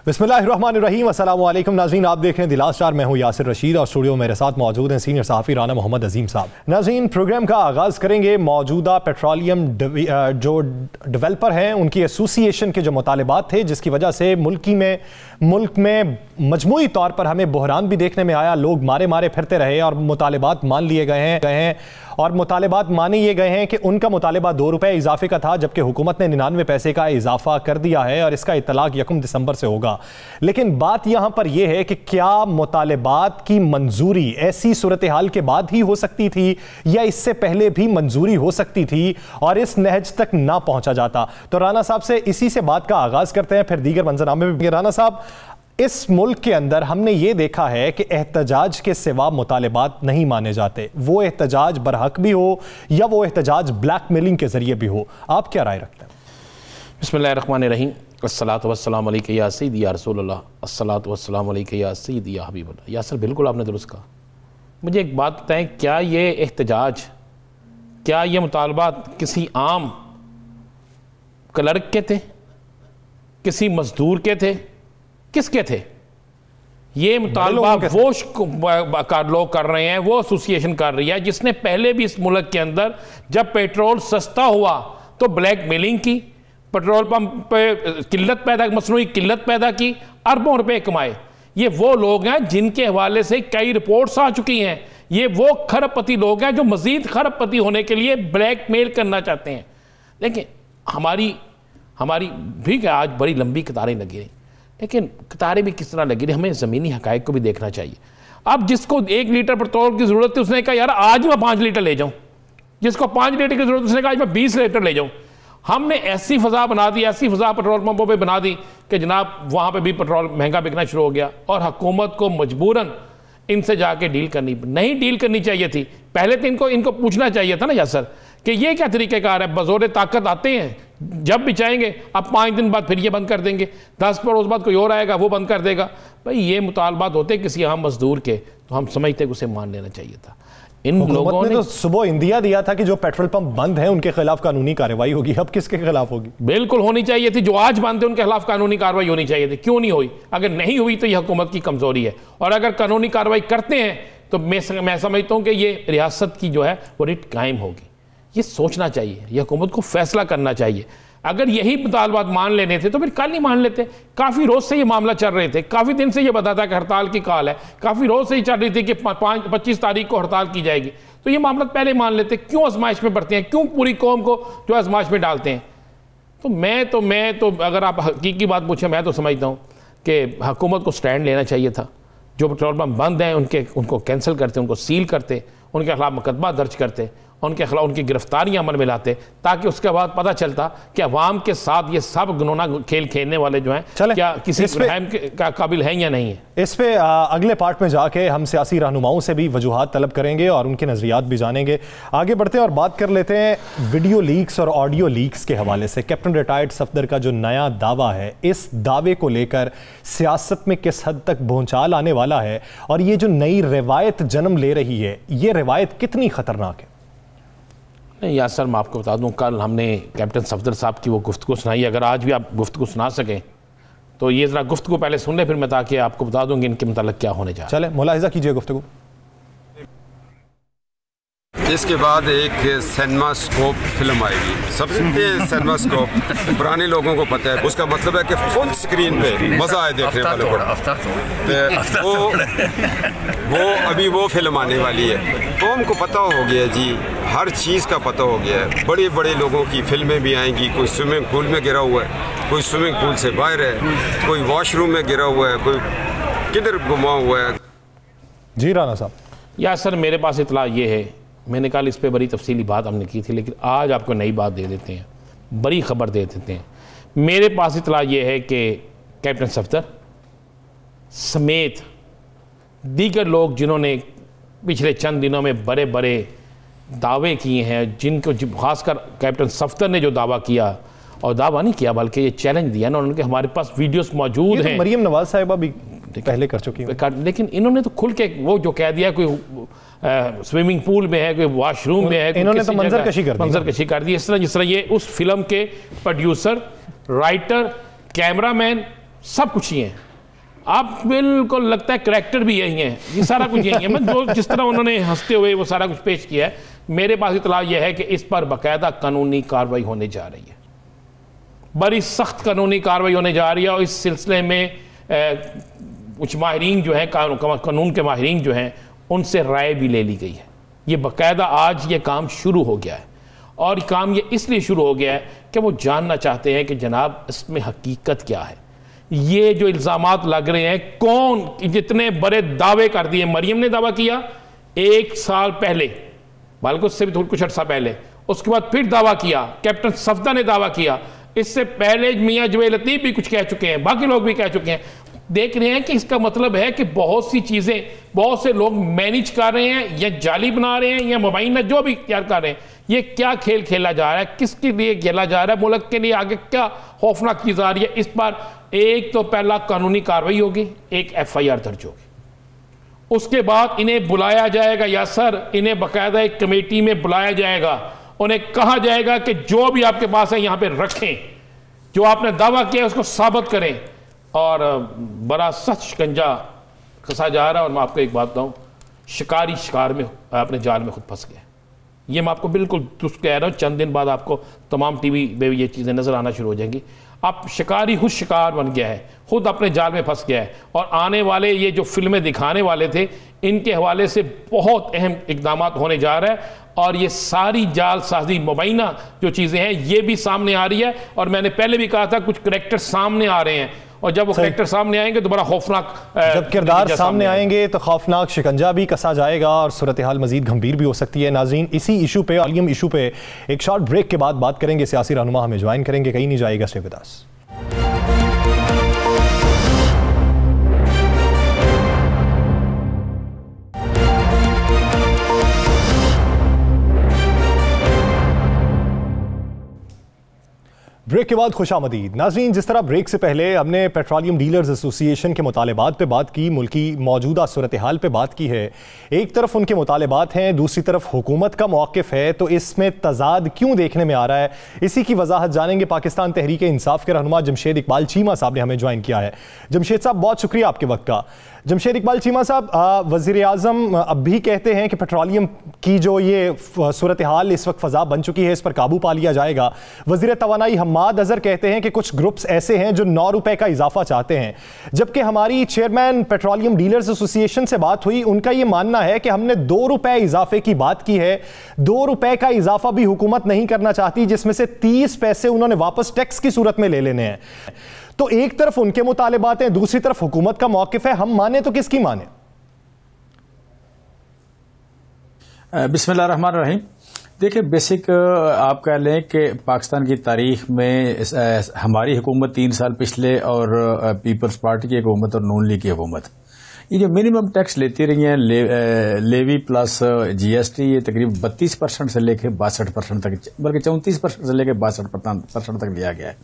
बिस्मिल्लाहिर्रहमानिर्रहीम, अस्सलामु अलैकुम नाज़रीन, आप देख रहे हैं द लास्ट आवर। मैं हूं यासिर रशीद और स्टूडियो मेरे साथ मौजूद हैं सीनियर सहाफ़ी राना मोहम्मद अजीम साहब। नाज़रीन, प्रोग्राम का आगाज़ करेंगे मौजूदा पेट्रोलियम जो डेवलपर हैं उनकी एसोसिएशन के जो मुतालबात थे, जिसकी वजह से मुल्क में मजमूई तौर पर हमें बहरान भी देखने में आया। लोग मारे मारे फिरते रहे और मुतालबात मान लिए गए हैं और मुतालबात माने ये गए हैं कि उनका मुतालबा 2 रुपये इजाफे का था, जबकि हुकूमत ने 99 पैसे का इजाफा कर दिया है और इसका इतलाक 1 दिसंबर से होगा। लेकिन बात यहां पर यह है कि क्या मुतालबात की मंजूरी ऐसी सूरत हाल के बाद ही हो सकती थी या इससे पहले भी मंजूरी हो सकती थी और इस नहज तक ना पहुंचा जाता? तो राना साहब से इसी से बात का आगाज करते हैं, फिर दीगर मंजरनामे में। राना साहब, इस मुल्क के अंदर हमने ये देखा है कि एहतजाज के सिवा मुतालबात नहीं माने जाते, वो एहतजाज बरहक भी हो या वो एहतजाज ब्लैकमेलिंग के जरिए भी हो। आप क्या राय रखते हैं? बिस्मिल्लाहिर्रहमानिर्रहीम, अस्सलातु वस्सलामु अलैका या सय्यदी या रसूलल्लाह, अस्सलातु वस्सलामु अलैका या सय्यदी या हबीबल्लाह। यासर, बिल्कुल आपने दुरुस्त कहा। मुझे एक बात बताएं, क्या ये एहतजाज, क्या ये मुतालबात किसी आम क्लर्क के थे, किसी मजदूर के थे, किसके थे? ये मुतालबा वो लोग कर रहे हैं, वो एसोसिएशन कर रही है जिसने पहले भी इस मुल्क के अंदर जब पेट्रोल सस्ता हुआ तो ब्लैक मेलिंग की, पेट्रोल पंप पे किल्लत पैदा, मसनूई किल्लत पैदा की, अरबों रुपए कमाए। ये वो लोग हैं जिनके हवाले से कई रिपोर्ट्स आ चुकी हैं। ये वो खरबपति लोग हैं जो मजीद खरबपति होने के लिए ब्लैक मेल करना चाहते हैं। लेकिन हमारी भी आज बड़ी लंबी कतारें लगी रही, लेकिन कतारें भी किस तरह लगी रही, हमें ज़मीनी हकायक को भी देखना चाहिए। अब जिसको 1 लीटर पेट्रोल की ज़रूरत थी उसने कहा यार आज मैं 5 लीटर ले जाऊं, जिसको 5 लीटर की ज़रूरत उसने कहा आज मैं 20 लीटर ले जाऊं। हमने ऐसी फ़ज़ा बना दी, ऐसी फ़ज़ा पेट्रोल पंपों पे बना दी कि जनाब वहाँ पे भी पेट्रोल महंगा बिकना शुरू हो गया और हुकूमत को मजबूरन इनसे जाके डील करनी चाहिए थी। पहले तो इनको पूछना चाहिए था ना यासर कि ये क्या तरीक़ेकार है। बज़ोर ताकत आते हैं, जब भी चाहेंगे, अब 5 दिन बाद फिर ये बंद कर देंगे, 10 पड़ोस बाद कोई और आएगा वो बंद कर देगा। भाई ये मुतालबात होते किसी आम मजदूर के, तो हम समझते उसे मान लेना चाहिए था। इन लोगों ने तो सुबह इंदिया दिया था कि जो पेट्रोल पंप बंद है उनके खिलाफ कानूनी कार्रवाई होगी। अब किसके खिलाफ होगी? बिल्कुल होनी चाहिए थी, जो आज बंद है उनके खिलाफ कानूनी कार्रवाई होनी चाहिए थी। क्यों नहीं हुई? अगर नहीं हुई तो यह हुकूमत की कमजोरी है, और अगर कानूनी कार्रवाई करते हैं तो मैं समझता हूं कि ये रियासत की जो है वो रिट कायम होगी। ये सोचना चाहिए, यह हुकूमत को फैसला करना चाहिए। अगर यही मुतालबात मान लेने थे तो फिर कल नहीं मान लेते। काफ़ी रोज़ से ये मामला चल रहे थे, काफ़ी दिन से ये बता था कि हड़ताल की कॉल है, काफ़ी रोज़ से ये चल रही थी कि 25 तारीख को हड़ताल की जाएगी। तो ये मामला पहले मान लेते। क्यों आजमाइश में पड़ते हैं? क्यों पूरी कौम को जो आजमाइश में डालते हैं? तो मैं तो अगर आप हकीकी बात पूछें, मैं तो समझता हूँ कि हुकूमत को स्टैंड लेना चाहिए था। जो पेट्रोल पंप बंद हैं उनको कैंसिल करते, उनको सील करते, उनके खिलाफ मुकदमा दर्ज करते, उनके खिलाफ उनकी गिरफ्तारियां अमल में लाते, ताकि उसके बाद पता चलता कि अवाम के साथ ये सब गुनोना खेल खेलने वाले जो हैं क्या किसी रहम का काबिल हैं या नहीं है। इस पे अगले पार्ट में जाके हम सियासी रहनुमाओं से भी वजूहात तलब करेंगे और उनके नजरियात भी जानेंगे। आगे बढ़ते हैं और बात कर लेते हैं वीडियो लीक्स और ऑडियो लीक्स के हवाले से। कैप्टन रिटायर्ड सफदर का जो नया दावा है, इस दावे को लेकर सियासत में किस हद तक भूचाल आने वाला है और ये जो नई रिवायत जन्म ले रही है, ये रिवायत कितनी खतरनाक है? नहीं यासर, मैं आपको बता दूं, कल हमने कैप्टन सफदर साहब की वो गुफ्तगू सुनाई। अगर आज भी आप गुफ्तगू सुना सकें तो ये ज़रा गुफ्तगू पहले सुन ले, फिर मैं ताकि आपको बता दूं कि इनके मतलब क्या होने जा रहा है। चले मुलाहिजा कीजिए गुफ्तगू। इसके बाद एक सिनेमास्कोप फिल्म आएगी। सबसे सिनेमास्कोप पुराने लोगों को पता है, उसका मतलब है कि फुल स्क्रीन पे मजा आए देखने वाले को। वो अभी वो फिल्म आने वाली है, तो हमको पता हो गया जी, हर चीज़ का पता हो गया है। बड़े बड़े लोगों की फिल्में भी आएंगी। कोई स्विमिंग पूल में गिरा हुआ है, कोई स्विमिंग पूल से बाहर है, कोई वॉशरूम में गिरा हुआ है, कोई किधर गुमा हुआ है। जी राना साहब। यासर, मेरे पास इतला ये है, मैंने कल इस पर बड़ी तफसीली बात हमने की थी, लेकिन आज आपको नई बात दे देते हैं, बड़ी खबर दे देते हैं। मेरे पास इतला ये है कि कैप्टन सफदर समेत दीगर लोग जिन्होंने पिछले चंद दिनों में बड़े बड़े दावे किए हैं, जिनको खासकर कैप्टन सफदर ने जो दावा किया, और दावा नहीं किया बल्कि ये चैलेंज दिया ना उन्होंने, हमारे पास वीडियोस मौजूद हैं। मरियम नवाज साहिबा भी पहले कर चुकी हैं, लेकिन इन्होंने तो खुल के वो जो कह दिया, कोई स्विमिंग पूल में है, कोई वॉशरूम में है, इन्होंने तो मंजरकशी कर दी। जिस तरह ये उस फिल्म के प्रोड्यूसर, राइटर, कैमरामैन सब कुछ ही है। आप बिल्कुल लगता है करैक्टर भी यही है, ये सारा कुछ यही है। मैं जो जिस तरह उन्होंने हंसते हुए वो सारा कुछ पेश किया है, मेरे पास इतला यह है कि इस पर बाकायदा कानूनी कार्रवाई होने जा रही है, बड़ी सख्त कानूनी कार्रवाई होने जा रही है। और इस सिलसिले में कुछ माहिरीन जो हैं, कानून के माहिरीन जो हैं, उनसे राय भी ले ली गई है। ये बाकायदा आज ये काम शुरू हो गया है, और काम ये इसलिए शुरू हो गया है कि वो जानना चाहते हैं कि जनाब इसमें हकीकत क्या है। ये जो इल्ज़ामात लग रहे हैं, कौन जितने बड़े दावे कर दिए। मरियम ने दावा किया 1 साल पहले, बल्कि उससे भी थोड़ा कुछ अर्सा पहले, उसके बाद फिर दावा किया, कैप्टन सफदा ने दावा किया, इससे पहले मियाँ जवेद लतीफ़ भी कुछ कह चुके हैं, बाकी लोग भी कह चुके हैं। देख रहे हैं कि इसका मतलब है कि बहुत सी चीज़ें बहुत से लोग मैनेज कर रहे हैं, या जाली बना रहे हैं, या मुबैना जो भी इख्तियार कर रहे हैं। ये क्या खेल खेला जा रहा है, किसके लिए खेला जा रहा है, मुल्क के लिए आगे क्या खौफनाक चीज़ आ रही है। इस पर एक तो पहला कानूनी कार्रवाई होगी, एक FIR दर्ज होगी, उसके बाद इन्हें बुलाया जाएगा यासर, इन्हें बाकायदा एक कमेटी में बुलाया जाएगा, उन्हें कहा जाएगा कि जो भी आपके पास है यहाँ पे रखें, जो आपने दावा किया उसको साबित करें। और बड़ा सच शिकंजा कसा जा रहा है। और मैं आपको एक बात बताऊँ, शिकारी शिकार में अपने जाल में खुद फंस गया। ये मैं आपको बिल्कुल दुरुस्त कह रहा हूँ, चंद दिन बाद आपको तमाम TV में ये चीज़ें नज़र आना शुरू हो जाएंगी। अब शिकारी खुद शिकार बन गया है, खुद अपने जाल में फंस गया है। और आने वाले ये जो फिल्में दिखाने वाले थे, इनके हवाले से बहुत अहम इकदाम होने जा रहा है। और ये सारी जालसाजी मुबैना जो चीज़ें हैं, ये भी सामने आ रही है। और मैंने पहले भी कहा था, कुछ करैक्टर सामने आ रहे हैं, और जब वो करैक्टर सामने आएंगे तो बड़ा खौफनाक, जब किरदार सामने आएंगे तो खौफनाक शिकंजा भी कसा जाएगा और सूरत हाल मजीद गंभीर भी हो सकती है। नाज़रीन, इसी इशू पे, आलिम इशू पे एक शॉर्ट ब्रेक के बाद बात करेंगे। सियासी रहनुमा हमें ज्वाइन करेंगे, कहीं नहीं जाएगा, स्टे विद अस। ब्रेक के बाद खुशामदीद। नाज़रीन, जिस तरह ब्रेक से पहले हमने पेट्रोलियम डीलर्स एसोसिएशन के मुतालबात पे बात की, मुल्की मौजूदा सूरत हाल पे बात की है, एक तरफ उनके मुतालबात हैं, दूसरी तरफ हुकूमत का मौक़िफ़ है, तो इसमें तज़ाद क्यों देखने में आ रहा है, इसी की वजाहत जानेंगे। पाकिस्तान तहरीक इंसाफ के रहनुमा जमशेद इकबाल चीमा साहब ने हमें ज्वाइन किया है। जमशेद साहब, बहुत शुक्रिया आपके वक्त का। जमशेद इकबाल चीमा साहब, वज़ीर आज़म अब भी कहते हैं कि पेट्रोलियम की जो ये सूरत हाल इस वक्त फ़ज़ा बन चुकी है, इस पर काबू पा लिया जाएगा। वज़ीर तवानाई हम्माद अज़हर कहते हैं कि कुछ ग्रुप्स ऐसे हैं जो 9 रुपए का इजाफा चाहते हैं, जबकि हमारी चेयरमैन पेट्रोलियम डीलर्स एसोसिएशन से बात हुई, उनका ये मानना है कि हमने 2 रुपए इजाफे की बात की है, 2 रुपए का इजाफा भी हुकूमत नहीं करना चाहती, जिसमें से 30 पैसे उन्होंने वापस टैक्स की सूरत में ले लेने हैं। तो एक तरफ उनके मुतालिबात हैं, दूसरी तरफ हुकूमत का मौक़िफ़ है, हम माने तो किसकी माने? बिस्मिल्लाहिर्रहमानिर्रहीम। देखिए, बेसिक आप कह लें कि पाकिस्तान की तारीख में हमारी हुकूमत 3 साल पिछले और पीपल्स पार्टी की हुकूमत और नून लीग की हुकूमत, ये जो मिनिमम टैक्स लेती रही हैं, लेवी प्लस GST, ये तकरीबन 32% से लेकर 62% तक, बल्कि 34% से लेकर 62% तक लिया गया है।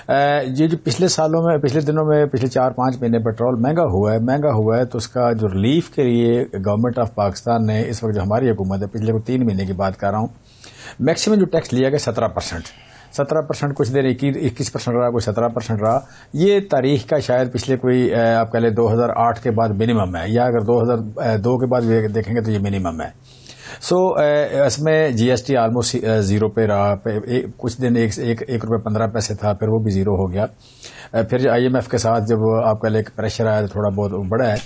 ये जो पिछले सालों में, पिछले दिनों में, पिछले 4-5 महीने पेट्रोल महंगा हुआ है, तो उसका जो रिलीफ के लिए गवर्नमेंट ऑफ पाकिस्तान ने इस वक्त जो हमारी हुकूमत है, पिछले 3 महीने की बात कर रहा हूँ, मैक्सिमम जो टैक्स लिया गया 17%, कुछ देर 21% रहा, कोई 17% रहा। ये तारीख का शायद पिछले कोई आप कह लें 2008 के बाद मिनिमम है, या अगर 2002 के बाद देखेंगे तो ये मिनिमम है। इसमें GST ऑलमोस्ट 0 पे रहा, कुछ दिन 1 रुपये 15 पैसे था, फिर वो भी 0 हो गया। फिर IMF के साथ जब आपका लेकर प्रेशर आया तो थोड़ा बहुत बढ़ा है।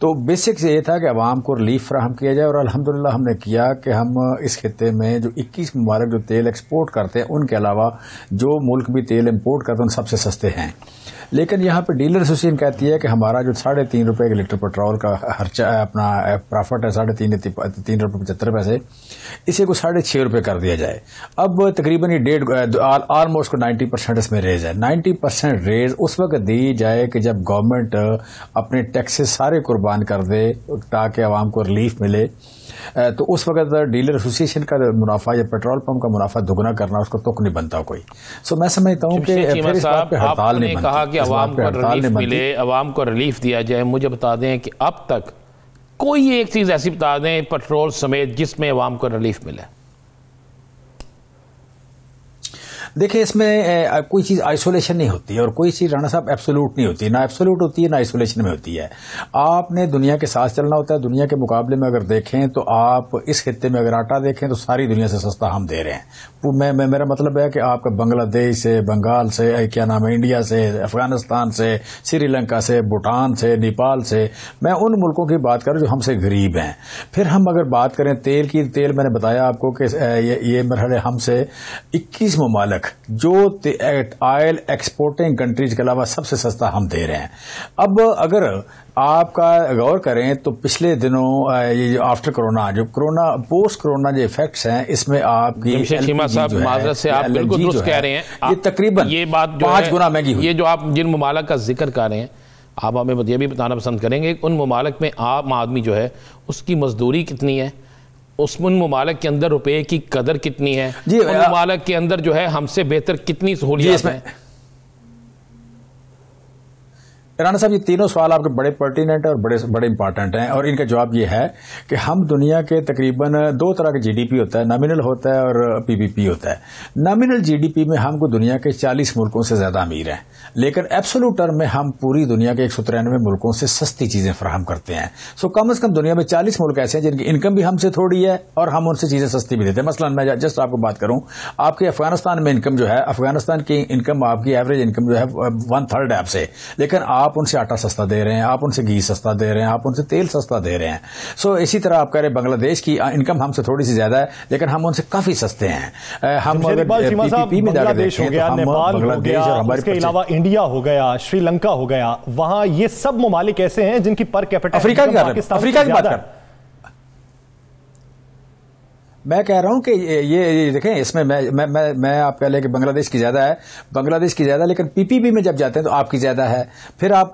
तो बेसिक ये था कि अवाम को रिलीफ फराहम किया जाए, और अल्हम्दुलिल्लाह हमने किया कि हम इस खित्ते में जो 21 ममालिक जो तेल एक्सपोर्ट करते हैं, उनके अलावा जो मुल्क भी तेल इम्पोर्ट करते हैं उन सबसे सस्ते हैं। लेकिन यहाँ पे डीलर एसोसिएशन कहती है कि हमारा जो 3.5 रुपये के लीटर पेट्रोल का खर्चा अपना प्रॉफिट है 3.75 रुपये, इसे को 6.5 रुपये कर दिया जाए। अब तकरीबन ये ऑलमोस्ट 90% इसमें रेज है। 90% रेज उस वक्त दी जाए कि जब गवर्नमेंट अपने टैक्सेस सारे कुर्बान कर दे ताकि आवाम को रिलीफ मिले, तो उस वक्त डीलर एसोसिएशन का मुनाफा या पेट्रोल पंप का मुनाफा दुगना करना उसको तुक नहीं बनता कोई। सो मैं समझता हूँ कि फिर इस बात पे हड़ताल नहीं बनती। कहा कि आवाम को रिलीफ मिले, आवाम को रिलीफ दिया जाए। मुझे बता दें कि अब तक कोई एक चीज ऐसी बता दें पेट्रोल समेत जिसमें आवाम को रिलीफ मिले। देखिए इसमें कोई चीज़ आइसोलेशन नहीं होती और कोई चीज़ राणा साहब एब्सोल्यूट नहीं होती, ना एब्सोल्यूट होती है ना आइसोलेशन में होती है। आपने दुनिया के साथ चलना होता है। दुनिया के मुकाबले में अगर देखें तो आप इस खित्ते में अगर आटा देखें तो सारी दुनिया से सस्ता हम दे रहे हैं। मेरा मतलब है कि आपका बांग्लादेश से, बंगाल से, क्या नाम है, इंडिया से, अफगानिस्तान से, श्रीलंका से, भूटान से, नेपाल से, मैं उन मुल्कों की बात करूं जो हमसे गरीब हैं। फिर हम अगर बात करें तेल की, तेल मैंने बताया आपको कि ये मरहले हमसे 21 ममालिक जो ऑयल एक्सपोर्टिंग कंट्रीज के अलावा सबसे सस्ता हम दे रहे हैं। अब अगर आपका गौर करें तो पिछले दिनों ये आफ्टर कोरोना, जो कोरोना पोस्ट कोरोना जो इफेक्ट्स हैं, इसमें आपकी चीमा साहब माजरत से आप बिल्कुल दुरुस्त कह रहे हैं, ये तकरीबन ये बात 5 गुना महंगी हुई। ये जो आप जिन ममालिक का जिक्र कर रहे हैं, आप हमें ये भी बताना पसंद करेंगे उन ममालिक में आम आदमी जो है उसकी मजदूरी कितनी है, उन ममालिक के अंदर रुपए की कदर कितनी है, उन ममालिक के अंदर जो है हमसे बेहतर कितनी सहूलियत है। राणा साहब, ये तीनों सवाल आपके बड़े पर्टिनेंट और बड़े इंपॉर्टेंट हैं और इनका जवाब ये है कि हम दुनिया के तकरीबन 2 तरह के जीडीपी होता है, नॉमिनल होता है और पीपीपी होता है। नॉमिनल जीडीपी में हमको दुनिया के 40 मुल्कों से ज्यादा अमीर हैं, लेकिन एब्सोल्यूट टर्म में हम पूरी दुनिया के 193 मुल्कों से सस्ती चीजें फराहम करते हैं। सो कम से कम दुनिया में 40 मुल्क ऐसे हैं जिनकी इनकम भी हमसे थोड़ी है और हम उनसे चीजें सस्ती भी देते हैं। मसलन मैं जस्ट आपको बात करूं, आपके अफगानिस्तान में इनकम जो है, अफगानिस्तान की इनकम, आपकी एवरेज इनकम जो है 1/3 है आपसे, लेकिन आप उनसे आटा सस्ता दे रहे हैं, आप उनसे घी सस्ता दे रहे हैं, आप उनसे तेल सस्ता दे रहे हैं। सो इसी तरह आप कह रहे हैं बांग्लादेश की इनकम हमसे थोड़ी सी ज्यादा है, लेकिन हम उनसे काफी सस्ते हैं। हम अगर पीपीपी में जाकर देखें तो हम बांग्लादेश और हमारे इसके अलावा इंडिया हो गया, श्रीलंका हो गया, वहां ये सब ममालिक ऐसे हैं जिनकी पर कैपिटा अफ्रीका की बात कर, मैं कह रहा हूं कि ये देखें, इसमें मैं आप कह लें कि बांग्लादेश की ज्यादा है, बांग्लादेश की ज्यादा, लेकिन पीपीपी में जब जाते हैं तो आपकी ज्यादा है। फिर आप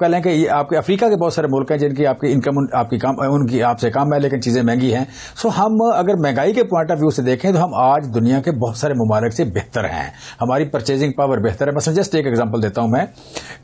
कह लें कि आपके अफ्रीका के बहुत सारे मुल्क हैं जिनकी आपकी इनकम आपकी कम, उनकी आपसे कम है, लेकिन चीजें महंगी हैं। सो हम अगर महंगाई के पॉइंट ऑफ व्यू से देखें तो हम आज दुनिया के बहुत सारे ममालिक से बेहतर हैं, हमारी परचेजिंग पावर बेहतर है। मसलन जस्ट एक एग्जाम्पल देता हूं मैं,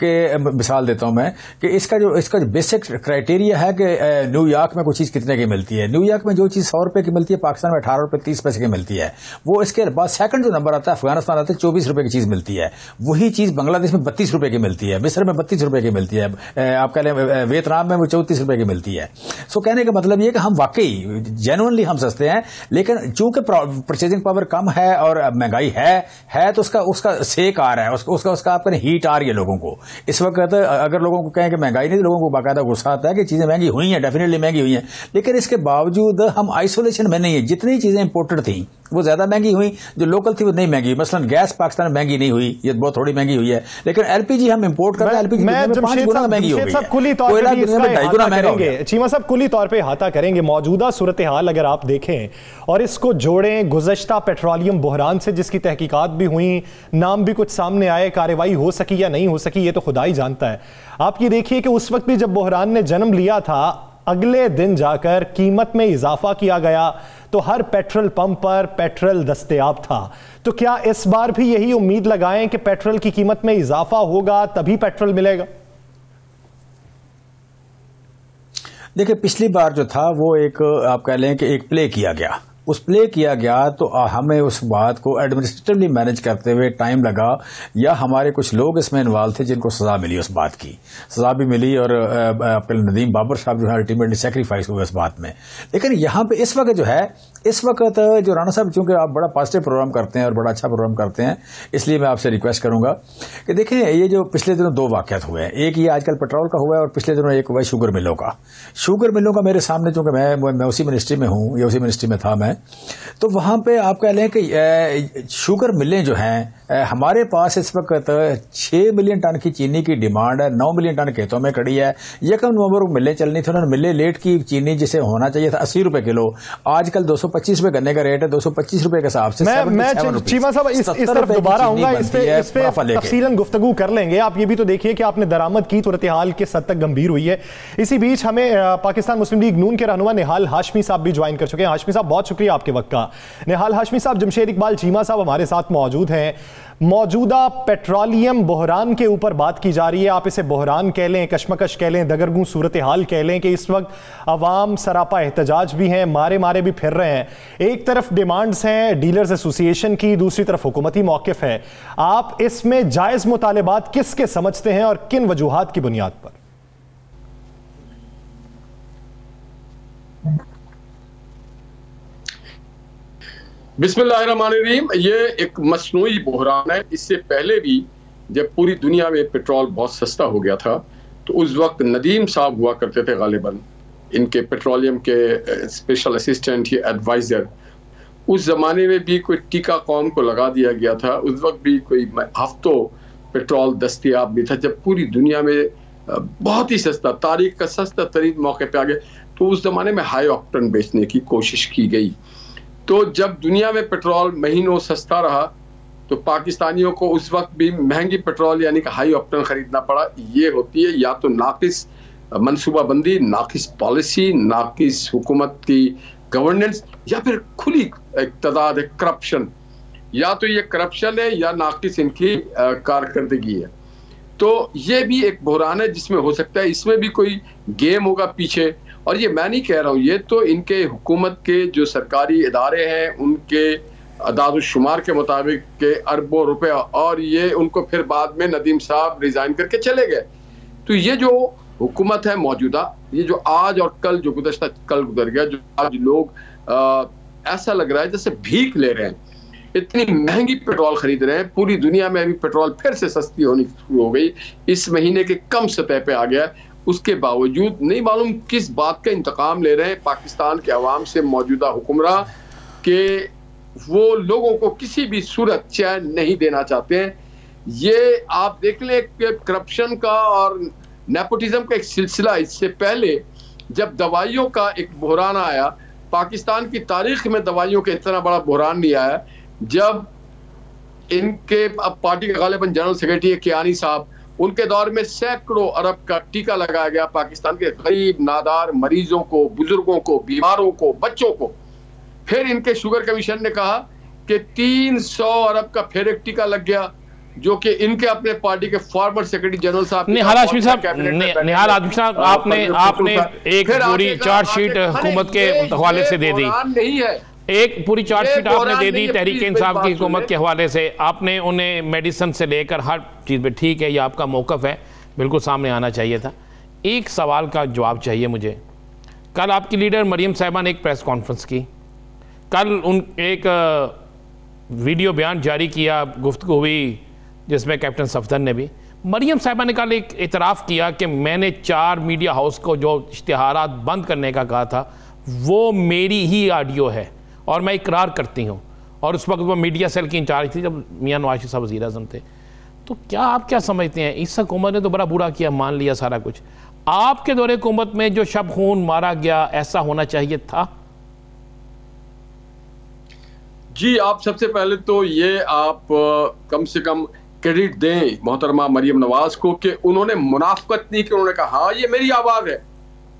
कि मिसाल देता हूं मैं कि इसका जो बेसिक क्राइटेरिया है कि न्यूयॉर्क में कोई चीज कितने की मिलती है। न्यूयॉर्क में जो चीज 100 रुपए की मिलती है, पाकिस्तान में 18 रुपए 30 पैसे की मिलती है। वो इसके बाद सेकंड जो नंबर आता है अफगानिस्तान आता है, 24 रुपए की चीज मिलती है। वही चीज बांग्लादेश में 32 रुपए की मिलती है, मिस्र में 32 रुपए की मिलती है, आप कह लें वियतनाम में वो 34 रुपए की मिलती है। सो कहने का मतलब ये कि हम वाकई जेन्युइनली हम सस्ते हैं, लेकिन चूंकि परचेजिंग पावर कम है और महंगाई है तो उसका सेक आ रहा है, उसका आप कहें हीट आ रही है लोगों को। इस वक्त अगर लोगों को कहें कि महंगाई नहीं, लोगों को बाकायदा गुस्सा आता है कि चीजें महंगी हुई हैं, डेफिनेटली महंगी हुई हैं, लेकिन इसके बावजूद हम आइसोलेशन में नहीं है। जितनी चीजें इंपोर्टेड थी वो ज्यादा महंगी हुई, जो लोकल थी वो नहीं महंगी। मसलन गैस पाकिस्तान में महंगी नहीं हुई, ये बहुत थोड़ी महंगी हुई है, लेकिन एलपीजी हम इंपोर्ट कर रहे हैं, एलपीजी 5 गुना महंगी हो गई है, कोयला दुनिया में 2.5 गुना महंगा हो गया। चीमा साहब कुली तौर पे अहाता करेंगे मौजूदा सूरत हाल अगर आप देखें और इसको जोड़ें गुज़श्ता पेट्रोलियम बहरान से, जिसकी तहकीकात भी हुई, नाम भी कुछ सामने आए, कार्रवाई हो सकी या नहीं हो सकी ये तो खुदा ही जानता है। आप ये देखिए कि उस वक्त भी जब बहरान ने जन्म लिया था, अगले दिन जाकर कीमत में इजाफा किया गया तो हर पेट्रोल पंप पर पेट्रोल दस्तयाब था। तो क्या इस बार भी यही उम्मीद लगाएं कि पेट्रोल की कीमत में इजाफा होगा तभी पेट्रोल मिलेगा? देखिए, पिछली बार जो था वो एक आप कह लें कि एक प्ले किया गया, उस प्ले किया गया तो हमें उस बात को एडमिनिस्ट्रेटिवली मैनेज करते हुए टाइम लगा, या हमारे कुछ लोग इसमें इन्वॉल्व थे जिनको सजा मिली, उस बात की सजा भी मिली, और नदीम बाबर साहब जो है अल्टीमेटली सेक्रीफाइस हुए इस बात में। लेकिन यहाँ पे इस वक्त जो है, इस वक्त जो राणा साहब, चूंकि आप बड़ा पॉजिटिव प्रोग्राम करते हैं और बड़ा अच्छा प्रोग्राम करते हैं, इसलिए मैं आपसे रिक्वेस्ट करूंगा कि देखें ये जो पिछले दिनों 2 वाकयात हुए हैं, एक ये आजकल पेट्रोल का हुआ है और पिछले दिनों एक हुआ शुगर मिलों का। शुगर मिलों का मेरे सामने, चूंकि मैं उसी मिनिस्ट्री में हूँ, या उसी मिनिस्ट्री में था मैं, तो वहां पे आप कह लें कि शुगर मिलें जो हैं, हमारे पास इस वक्त 6 मिलियन टन की चीनी की डिमांड है, 9 मिलियन टन खेतों में खड़ी है। 1 नवंबर को मिलें चलनी थी, उन्होंने मिले लेट की चीनी जिसे होना चाहिए था 80 रुपए किलो, आजकल 225 रुपए गन्ने का रेट है, 225 रुपए के हिसाब से। मैं चीमा साहब इस तरफ दोबारा आऊंगा, इस पे तफसीलन गुफ्तगू कर लेंगे। आप ये भी तो देखिए कि आपने दरामद की, सूरत हाल किस हद तक गंभीर हुई है। इसी बीच हमें पाकिस्तान मुस्लिम लीग नून के रहनुमा निहाल हाशमी साहब भी ज्वाइन कर चुके हैं। हाशमी साहब बहुत शुक्रिया आपके वक्त का। निहाल हाशमी साहब, जमशेद इकबाल चीमा साहब हमारे साथ मौजूद हैं। मौजूदा पेट्रोलियम बहरान के ऊपर बात की जा रही है। आप इसे बहरान कह लें, कशमकश कह लें, दगरगूं सूरत हाल कह लें कि इस वक्त अवाम सरापा एहतजाज भी हैं, मारे मारे भी फिर रहे हैं। एक तरफ डिमांड्स हैं डीलर्स एसोसिएशन की, दूसरी तरफ हुकूमती मौक़िफ़ है। आप इसमें जायज़ मुतालिबात किसके समझते हैं और किन वजूहात की बुनियाद पर? बिस्मिल्लाहिर्रहमानिर्रहीम। ये एक मसनूई बहरान है। इससे पहले भी जब पूरी दुनिया में पेट्रोल बहुत सस्ता हो गया था तो उस वक्त नदीम साहब हुआ करते थे, गालिबन इनके पेट्रोलियम के स्पेशल असिस्टेंट या एडवाइज़र। उस ज़माने में भी कोई टीका कौम को लगा दिया गया था। उस वक्त भी कोई हफ्तों पेट्रोल दस्तयाब भी था जब पूरी दुनिया में बहुत ही सस्ता, तारीख का सस्ता तरीन मौके पे आ गया। तो उस ज़माने में हाई ऑक्टेन बेचने की कोशिश की गई। तो जब दुनिया में पेट्रोल महीनों सस्ता रहा तो पाकिस्तानियों को उस वक्त भी महंगी पेट्रोल यानी कि हाई ऑक्टेन खरीदना पड़ा। ये होती है या तो नाकिस मनसूबाबंदी, नाकिस पॉलिसी, नाकिस हुकूमत की गवर्नेंस, या फिर खुली इक़्तिदार है, करप्शन। या तो ये करप्शन है या नाकिस इनकी कारकर्दगी है। तो ये भी एक बहरान है जिसमें हो सकता है इसमें भी कोई गेम होगा पीछे। और ये मैं नहीं कह रहा हूँ, ये तो इनके हुकूमत के जो सरकारी इदारे हैं उनके अदाद-उश-शुमार के मुताबिक के अरबों रुपए, और ये उनको फिर बाद में नदीम साहब रिजाइन करके चले गए। तो ये जो हुकूमत है मौजूदा, ये जो आज और कल जो गुज़श्ता कल गुजर गया, जो आज लोग ऐसा लग रहा है जैसे भीख ले रहे हैं, इतनी महंगी पेट्रोल खरीद रहे हैं। पूरी दुनिया में अभी पेट्रोल फिर से सस्ती होनी शुरू हो गई, इस महीने के कम सतह पे आ गया। उसके बावजूद नहीं मालूम किस बात का इंतकाम ले रहे हैं पाकिस्तान के अवाम से मौजूदा हुक्मरां के वो लोगों को किसी भी सूरत चैन नहीं देना चाहते हैं। ये आप देख लें कि करप्शन का और नेपोटिज्म का एक सिलसिला। इससे पहले जब दवाइयों का एक बहरान आया, पाकिस्तान की तारीख में दवाइयों का इतना बड़ा बहरान नहीं आया। जब इनके अब पार्टी के गालिबन जनरल सेक्रेटरी कियानी साहब, उनके दौर में सैकड़ों अरब का टीका लगाया गया पाकिस्तान के गरीब नादार मरीजों को, बुजुर्गों को, बीमारों को, बच्चों को। फिर इनके शुगर कमीशन ने कहा कि 300 अरब का फिर एक टीका लग गया, जो कि इनके अपने पार्टी के फॉर्मर सेक्रेटरी जनरल साहब निहाल हाशमी साहब, आपने एक पूरी चार्जशीट हुकूमत के हवाले से दे दी। नहीं है, एक पूरी चार्जशीट आपने दे दी तहरीक इंसाफ की हुकूमत के हवाले से। आपने उन्हें मेडिसिन से लेकर हर चीज़ पे, ठीक है, ये आपका मौक़िफ़ है, बिल्कुल सामने आना चाहिए था। एक सवाल का जवाब चाहिए मुझे। कल आपकी लीडर मरियम साहिबा ने एक प्रेस कॉन्फ्रेंस की, कल उन एक वीडियो बयान जारी किया, गुफ्तगू हुई जिसमें कैप्टन सफदर ने भी, मरियम साहिबा ने कल एक इतराफ़ किया कि मैंने 4 मीडिया हाउस को जो इश्तिहारात बंद करने का कहा था वो मेरी ही ऑडियो है और मैं इकरार करती हूँ। और उस वक्त वो मीडिया सेल की इंचार्ज थी जब मियां नवाज शरीफ साहब वज़ीर आज़म थे। तो क्या आप क्या समझते हैं, इस हुकूमत ने तो बड़ा बुरा किया, मान लिया सारा कुछ, आपके दौरे हुकूमत में जो शब खून मारा गया ऐसा होना चाहिए था? जी, आप सबसे पहले तो ये आप कम से कम क्रेडिट दें मोहतरमा मरियम नवाज को कि उन्होंने मुनाफकत नहीं की। उन्होंने कहा हाँ ये मेरी आवाज़ है,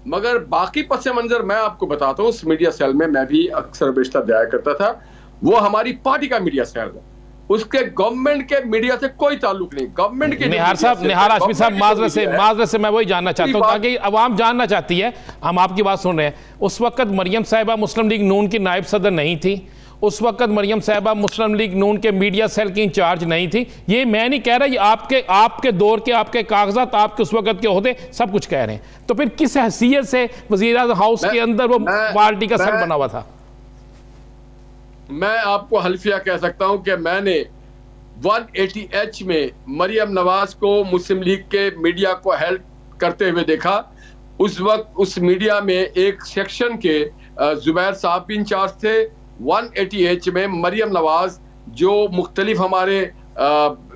मगर बाकी पस मंजर मैं आपको बताता हूँ। उस मीडिया सेल में मैं भी अक्सर बेशतर जाया करता था, वो हमारी पार्टी का मीडिया सेल है, उसके गवर्नमेंट के मीडिया से कोई ताल्लुक नहीं। गवर्नमेंट के निहाल हाशमी साहब, माजरत से मैं वही जानना चाहता हूँ ताकि अवाम जानना चाहती है, हम आपकी बात सुन रहे हैं। उस वक्त मरियम साहिबा मुस्लिम लीग नून की नायब सदर नहीं थी, उस वक्त मरियम साहिबा मुस्लिम लीग नून के मीडिया सेल की इंचार्ज नहीं थी। ये मैं नहीं कह रहा, ये आपके दौर के आपके कागजात, आपके उस वक्त के होते सब कुछ कह रहे हैं। तो फिर किस हैसियत से वज़ीर आज़म हाउस के अंदर वो पार्टी का सर बना हुआ था? मैं आपको हल्फिया कह सकता हूं कि मैंने 180H में मरियम नवाज को मुस्लिम लीग के मीडिया को हेल्प करते हुए देखा। उस वक्त उस मीडिया में एक सेक्शन के जुबैर साहब भी इंचार्ज थे। 180H में मरियम नवाज जो मुख्तलिफ हमारे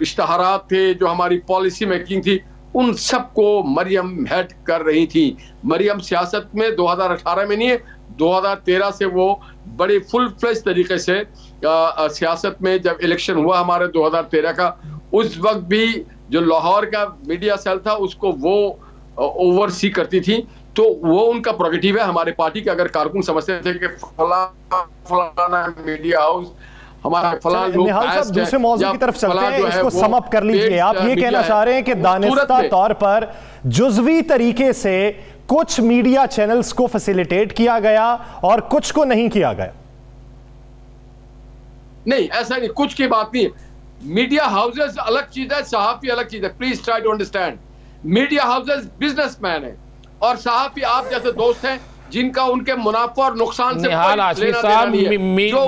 इश्तहारात थे, जो हमारी पॉलिसी मेकिंग थी, उन सबको मरियम हेड कर रही थी। मरियम सियासत में 2018 में नहीं है, 2013 से वो बड़े फुल फ्लेज तरीके से सियासत में, जब इलेक्शन हुआ हमारे 2013 का, उस वक्त भी जो लाहौर का मीडिया सेल था उसको वो ओवरसी करती थी। तो वो उनका प्रोगेटिव है। हमारे पार्टी के अगर कारकुन समझते थे कि फलाना मीडिया हाउस हमारा फलां लोग निहाल साहब दूसरे मौजूद की तरफ चलते हैं, इसको सम अप कर लीजिए। आप ये कहना चाह रहे हैं कि दानिस्ता तौर पर जुज़वी तरीके से कुछ मीडिया चैनल्स को फैसिलिटेट किया गया और कुछ को नहीं किया गया? नहीं, ऐसा नहीं, कुछ की बात नहीं। मीडिया हाउसेस अलग चीज है, सहाफी अलग चीज है। Please try to understand. Media houses businessman है और सहाफी आप जैसे दोस्त हैं जिनका उनके मुनाफा और नुकसान से निहाल हाशमी साहब,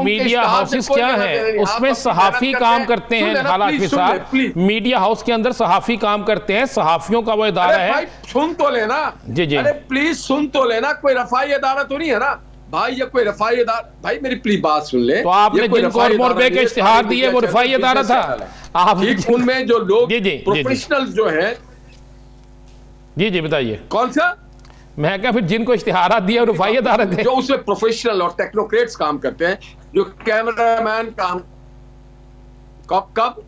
मीडिया हाउसेस क्या है? उसमें सहाफी काम करते हैं। निहाल हाशमी साहब, मीडिया हाउस के अंदर सहाफी काम करते हैं, सहाफियों का वो इदारा है। सुन तो लेना जी जी, अरे प्लीज सुन तो लेना, कोई रफाई इदारा तो नहीं है ना भाई, ये कोई रफाई इदारा। भाई मेरी प्लीज बात सुन ले। तो आपने जिनको रुपए के इश्तिहार दिए वो रफाई इदारा था। आप उनमें जो लोग प्रोफेशनल जो है, जी जी बताइए कौन सा? मैं क्या, फिर जिनको इश्तिहारात दिए रुफाई अदालत है, जो उसमें प्रोफेशनल और टेक्नोक्रेट्स काम करते हैं, जो कैमरामैन काम कब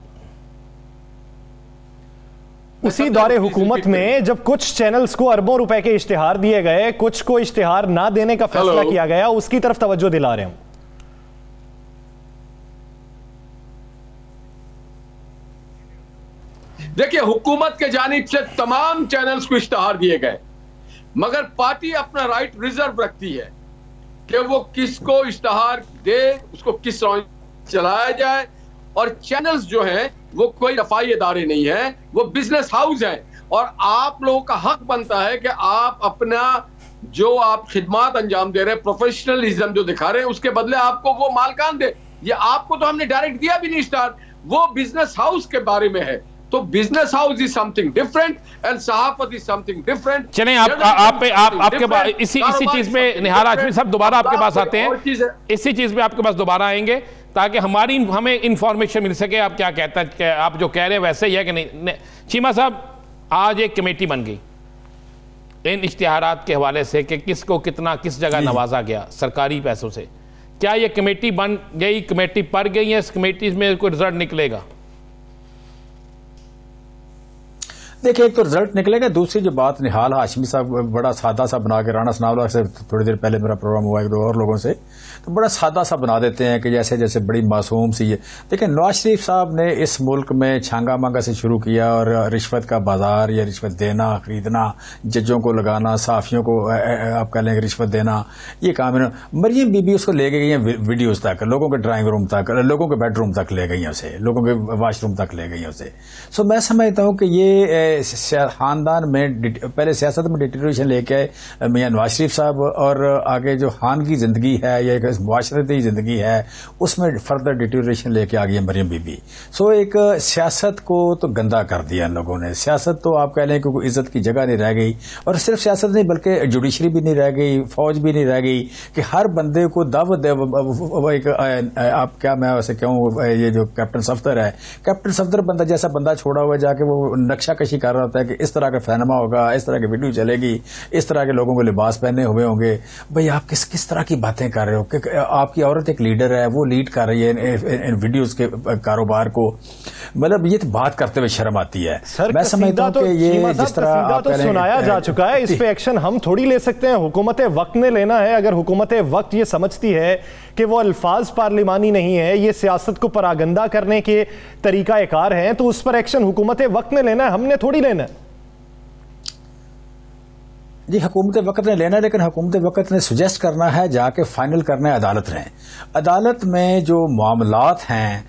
उसी दौरे हुकूमत में जब कुछ चैनल्स को अरबों रुपए के इश्तिहार दिए गए, कुछ को इश्तिहार ना देने का फैसला किया गया, उसकी तरफ तवज्जो दिला रहे हैं। देखिए, हुकूमत के जानिब से तमाम चैनल्स को इश्तिहार दिए गए, मगर पार्टी अपना राइट रिजर्व रखती है कि वो किसको इश्तिहार दे, उसको किस तरह चलाया जाए। और चैनल्स जो हैं वो कोई रफाई इदारे नहीं है, वो बिजनेस हाउस हैं। और आप लोगों का हक बनता है कि आप अपना जो आप खिदमात अंजाम दे रहे हैं, प्रोफेशनलिज्म जो दिखा रहे हैं, उसके बदले आपको वो मालकान दे। ये आपको तो हमने डायरेक्ट दिया भी नहीं इश्तिहार, वो बिजनेस हाउस के बारे में है। तो business house is something different and सहाफत इज समथिंग डिफरेंट। चलें, आपके पास इसी चीज पे निहाल हाशमी साहब दोबारा आपके पास आते हैं, इसी चीज पे आपके पास दोबारा आएंगे ताकि हमें इंफॉर्मेशन मिल सके। आप क्या कहते हैं कि आप जो कह रहे हैं वैसे ही है कि नहीं? चीमा साहब, आज एक कमेटी बन गई इन इश्तिहारात के हवाले से कि किसको कितना किस जगह नवाजा गया सरकारी पैसों से। क्या ये कमेटी बन गई, कमेटी पड़ गई है, इस कमेटी में कोई रिजल्ट निकलेगा? देखिए, एक तो रिजल्ट निकलेगा, दूसरी जो बात निहाल हाशमी साहब बड़ा सादा सा बना के, राणा सनाउल्लाह से थोड़ी देर पहले मेरा प्रोग्राम हुआ एक दो और लोगों से, तो बड़ा सादा सा बना देते हैं कि जैसे जैसे बड़ी मासूम सी है। देखिए, नवाज शरीफ साहब ने इस मुल्क में छांगा मांगा से शुरू किया और रिश्वत का बाजार या रिश्वत देना खरीदना, जजों को लगाना, सहाफियों को आप कह लें रिश्वत देना, ये काम है। मरियम बीबी उसको ले गई हैं वीडियोज तक, लोगों के ड्राइंग रूम तक, लोगों के बेडरूम तक ले गई हैं उसे, लोगों के वाशरूम तक ले गई हैं उसे। सो मैं समझता हूँ कि ये खानदान में पहले सियासत में डिटेरियोरेशन लेके आए मियां नवाज शरीफ साहब, और आगे जो खान की जिंदगी है या एक मुआशरती जिंदगी है उसमें फर्दर डिटेरियोरेशन लेके आ गई है मरियम बीबी। सो एक सियासत को तो गंदा कर दिया इन लोगों ने। सियासत तो आप कह लें कि कोई इज्जत की जगह नहीं रह गई, और सिर्फ सियासत नहीं बल्कि जुडिशरी भी नहीं रह गई, फौज भी नहीं रह गई कि हर बंदे को दावत दे। आप क्या, मैं वैसे कहूँ, ये जो कैप्टन सफ्दर है, कैप्टन सफ्दर बंदा जैसा बंदा छोड़ा हुआ जाके वो नक्शा कशी कर रहा होता है कि इस तरह का फैनमा होगा, इस तरह की वीडियो चलेगी, इस तरह के लोगों को लिबास पहने हुए होंगे। भाई आप किस तरह की बातें कर रहे हो कि आपकी औरत एक लीडर है, वो लीड कर रही है इन वीडियोस के कारोबार को। मतलब ये तो बात करते हुए शर्म आती है। मैं समझता हूं कि ये जिस तरह आप सुनाया जा चुका है, इस पे एक्शन हम थोड़ी ले सकते हैं, हुकूमत वक्त ने लेना है। अगर हुकूमत वक्त ये समझती है कि वो अल्फाज पार्लिमानी नहीं है, ये सियासत को परागंदा करने के तरीका कार हैं, तो उस पर एक्शन हुकूमत वक्त ने लेना है, हमने थोड़ी लेना है। जी, हुकूमत वक्त ने लेना है, लेकिन हुकूमत वक्त ने सुजेस्ट करना है, जाके फाइनल करना है अदालत ने। अदालत में जो मामलात हैं,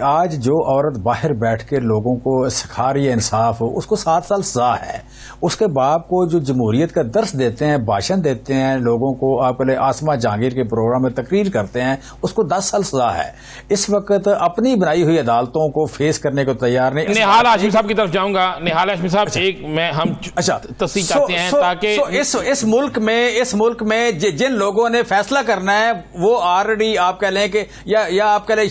आज जो औरत बाहर बैठ के लोगों को सिखा रही है इंसाफ, उसको 7 साल सजा है। उसके बाप को जो जमहूरियत का दर्स देते हैं, भाषण देते हैं लोगों को, आप पहले आसमा जहांगीर के प्रोग्राम में तकरीर करते हैं, उसको 10 साल सजा है। इस वक्त अपनी बनाई हुई अदालतों को फेस करने को तैयार नहीं। निहाल हाशमी साहब की तरफ जाऊंगा। निहाल हाशमी साहब, एक मैं हम तस्दीक चाहते हैं ताकि इस मुल्क में जिन लोगों ने फैसला करना है वो ऑलरेडी आप कह लें कि या आप कह लें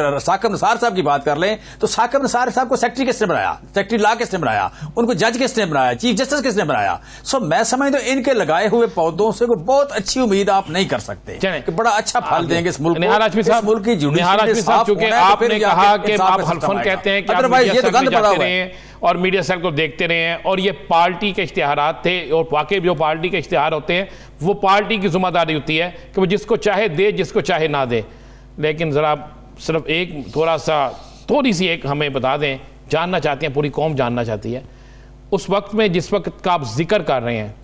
साकिब निसार साहब की बात कर लें, तो साकिब निसार साहब को सेक्रेटरी किसने बनाया, सेक्रेटरी लॉ किसने बनाया, उनको जज किसने बनाया, चीफ जस्टिस किसने बनाया। सो मैं समझता हूं इनके लगाए हुए पौधों से कोई बहुत अच्छी उम्मीद आप नहीं कर सकते कि बड़ा अच्छा फल देंगे इस मुल्क को। निहाल हाशमी साहब, मुल्क की चूंकि आपने कहा कि आप हल्फन कहते हैं कि आप मीडिया सेल में जाते रहे हैं और मीडिया सेल को देखते रहे हैं, और ये पार्टी के इश्तिहारात थे, और वाकई जो पार्टी के इश्तिहार होते हैं वो पार्टी की जिम्मेदारी होती है कि वो जिसको चाहे दे, जिसको चाहे ना दे। लेकिन ज़रा सिर्फ एक थोड़ी सी एक हमें बता दें, जानना चाहते हैं, पूरी कौम जानना चाहती है, उस वक्त में जिस वक्त का आप जिक्र कर रहे हैं,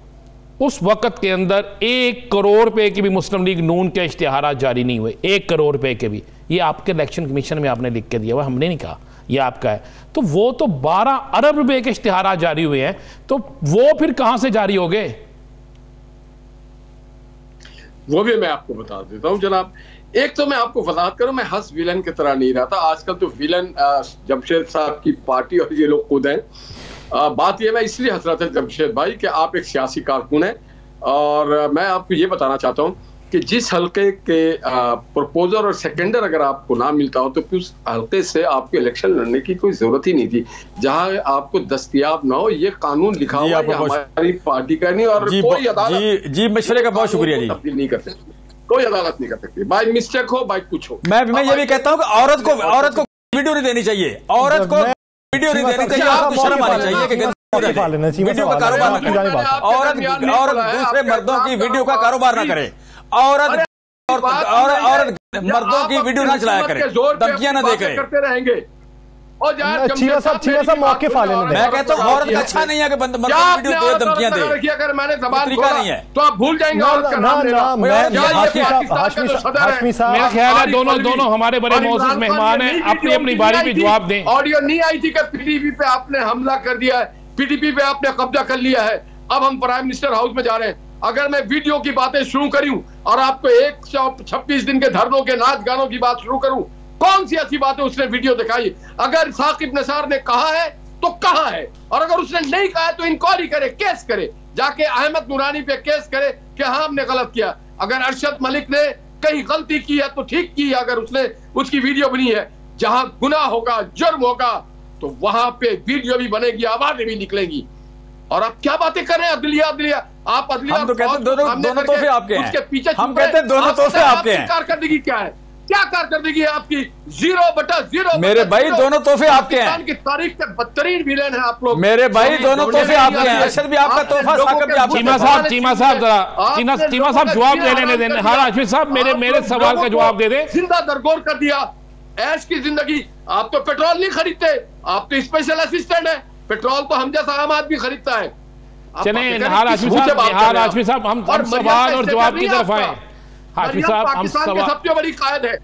उस वक्त के अंदर 1 करोड़ रुपए की भी मुस्लिम लीग नून के इश्तिहारात जारी नहीं हुए, 1 करोड़ रुपए के भी। ये आपके इलेक्शन कमीशन में आपने लिख के दिया हुआ, हमने नहीं कहा, ये आपका है। तो वो तो 12 अरब रुपए के इश्तिहारात जारी हुए हैं, तो वो फिर कहां से जारी हो गए? वो भी मैं आपको बता देता हूं जनाब। एक तो मैं आपको वजाहत करूं, मैं हंस विलन की तरह नहीं रहता। आजकल तो विलन जमशेद साहब की पार्टी और ये लोग खुद हैं। बात ये मैं इसलिए हंस रहा था जमशेद भाई कि आप एक सियासी कारकुन हैं, और मैं आपको ये बताना चाहता हूं कि जिस हल्के के प्रपोजर और सेकेंडर अगर आपको ना मिलता हो तो उस हल्के से आपको इलेक्शन लड़ने की कोई जरूरत ही नहीं थी। जहां आपको दस्तयाब ना हो, ये कानून लिखा हुआ है, हमारी पार्टी का नहीं, और कोई अदालत जी मशवरे का बहुत शुक्रिया जी, तब्दील नहीं कर सकती, कोई अदालत नहीं कर सकती, बाय मिस्टेक हो बाय कुछ हो। मैं ये भी कहता हूँ कि औरत को वीडियो नहीं देनी चाहिए, औरत को वीडियो नहीं देनी चाहिए, आपको शर्म आनी चाहिए कि वीडियो का कारोबार न करे, औरत दूसरे मर्दों की वीडियो का कारोबार ना करे, औरत मर्दों की वीडियो ना चलाया करे, धमकियां ना दे करे, करते रहेंगे। और चीमा साहब मौके फाले मैं कहता हूँ औरत अच्छा नहीं है कि मर्द वीडियो दे, धमकियां दे, अगर मैंने जबान तरीका नहीं है तो आप भूल जाएंगे। मेरा ख्याल है दोनों हमारे बड़े मौजूद मेहमान हैं, अपनी अपनी बारी पे जवाब दें। ऑडियो नहीं आई थी कि पीडीपी पे आपने हमला कर दिया है, पीडीपी पे आपने कब्जा कर लिया है, अब हम प्राइम मिनिस्टर हाउस में जा रहे हैं। अगर मैं वीडियो की बातें शुरू करूं और आपको 126 दिन के धरनों के नाच गानों की बात शुरू करूं, कौन सी ऐसी बातें उसने वीडियो दिखाई? अगर साकिब निसार ने कहा है तो कहा है, और अगर उसने नहीं कहा है तो इंक्वायरी करे, केस करे, जाके अहमद नूरानी पे केस करे कि हाँ हमने गलत किया। अगर अरशद मलिक ने कहीं गलती की है तो ठीक की है, अगर उसने उसकी वीडियो बनी है। जहां गुनाह होगा, जुर्म होगा, तो वहां पे वीडियो भी बनेगी, आवाजें भी निकलेंगी। और आप क्या बातें कर रहे हैं? अदलिया आप अदलिया, हम तो कहते हैं दोनों तोहफे आपके हैं, उसके पीछे हम कहते हैं दोनों तोहफे आपके हैं। कारकर्दगी क्या है? क्या कारकर्दगी है आपकी? 0/0। मेरे भाई दोनों तोहफे आपके हैं, की तारीख के बदतरीन विलेन है आप लोग। मेरे भाई दोनों तोहफे आपके हैं, अरशद भी आपका तोहफा, साकिब भी आपका। चीमा साहब जवाब दे लेने दें। हाँ हाशमी साहब मेरे सवाल का जवाब दे दें। जिंदा दरगोर कर दिया, ऐश की जिंदगी। आप तो पेट्रोल नहीं खरीदते, आप तो स्पेशल असिस्टेंट है। पेट्रोल तो हम जैसा आम आदमी खरीदता है। चले हाशमी साहब हम सवाल और जवाब की तरफ आए। हाशमी साहब पाकिस्तान की सबसे बड़ी कायद है,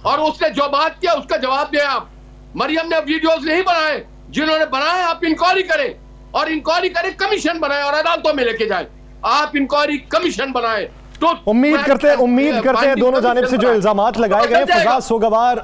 और उसने जो बात किया उसका जवाब दिया आप। मरियम ने वीडियोस नहीं बनाए, जिन्होंने बनाए आप इंक्वायरी करें, और इंक्वायरी करें, कमीशन बनाए और अदालतों में लेके जाए। आप इंक्वायरी कमीशन बनाए। तो उम्मीद करते हैं दोनों जानिब से जो इल्जामात लगाए गए फजा सोगवार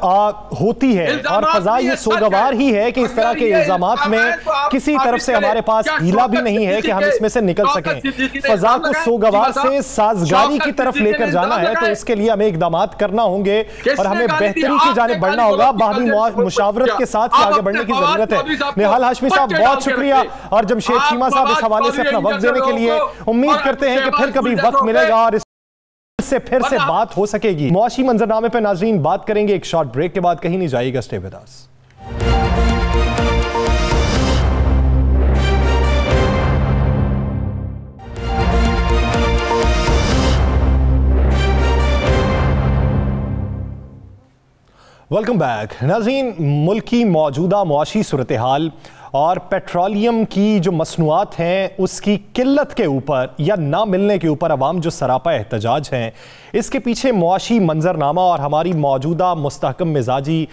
होती है, और फजा ये सोगवार ही है कि इस तरह के इल्जामात में किसी तरफ से हमारे पास हीला भी नहीं है कि हम इसमें से निकल सकें। फजा को सोगवार से साजगारी की तरफ लेकर जाना है, तो इसके लिए हमें इकदाम करना होंगे और हमें बेहतरी की जानिब बढ़ना होगा। बाहमी मुशावरत के साथ आगे बढ़ने की जरूरत है। निहाल हाशमी साहब बहुत शुक्रिया, और जमशेद चीमा साहब इस हवाले से अपना वक्त देने के लिए। उम्मीद करते हैं कि फिर कभी वक्त मिलेगा और से फिर से बात हो सकेगी। मुआशी मंजरनामे पे नाजरीन बात करेंगे एक शॉर्ट ब्रेक के बाद। कहीं नहीं जाइएगा, stay with us. Welcome back नाज़रीन। मुल्क की मौजूदा मुआशी सूरत हाल और पेट्रोलियम की जो मसनूआत हैं उसकी किल्लत के ऊपर या ना मिलने के ऊपर अवाम जो सरापा एहतजाज हैं, इसके पीछे मुआशी मंजरनामा और हमारी मौजूदा मुस्तहकम मिजाजी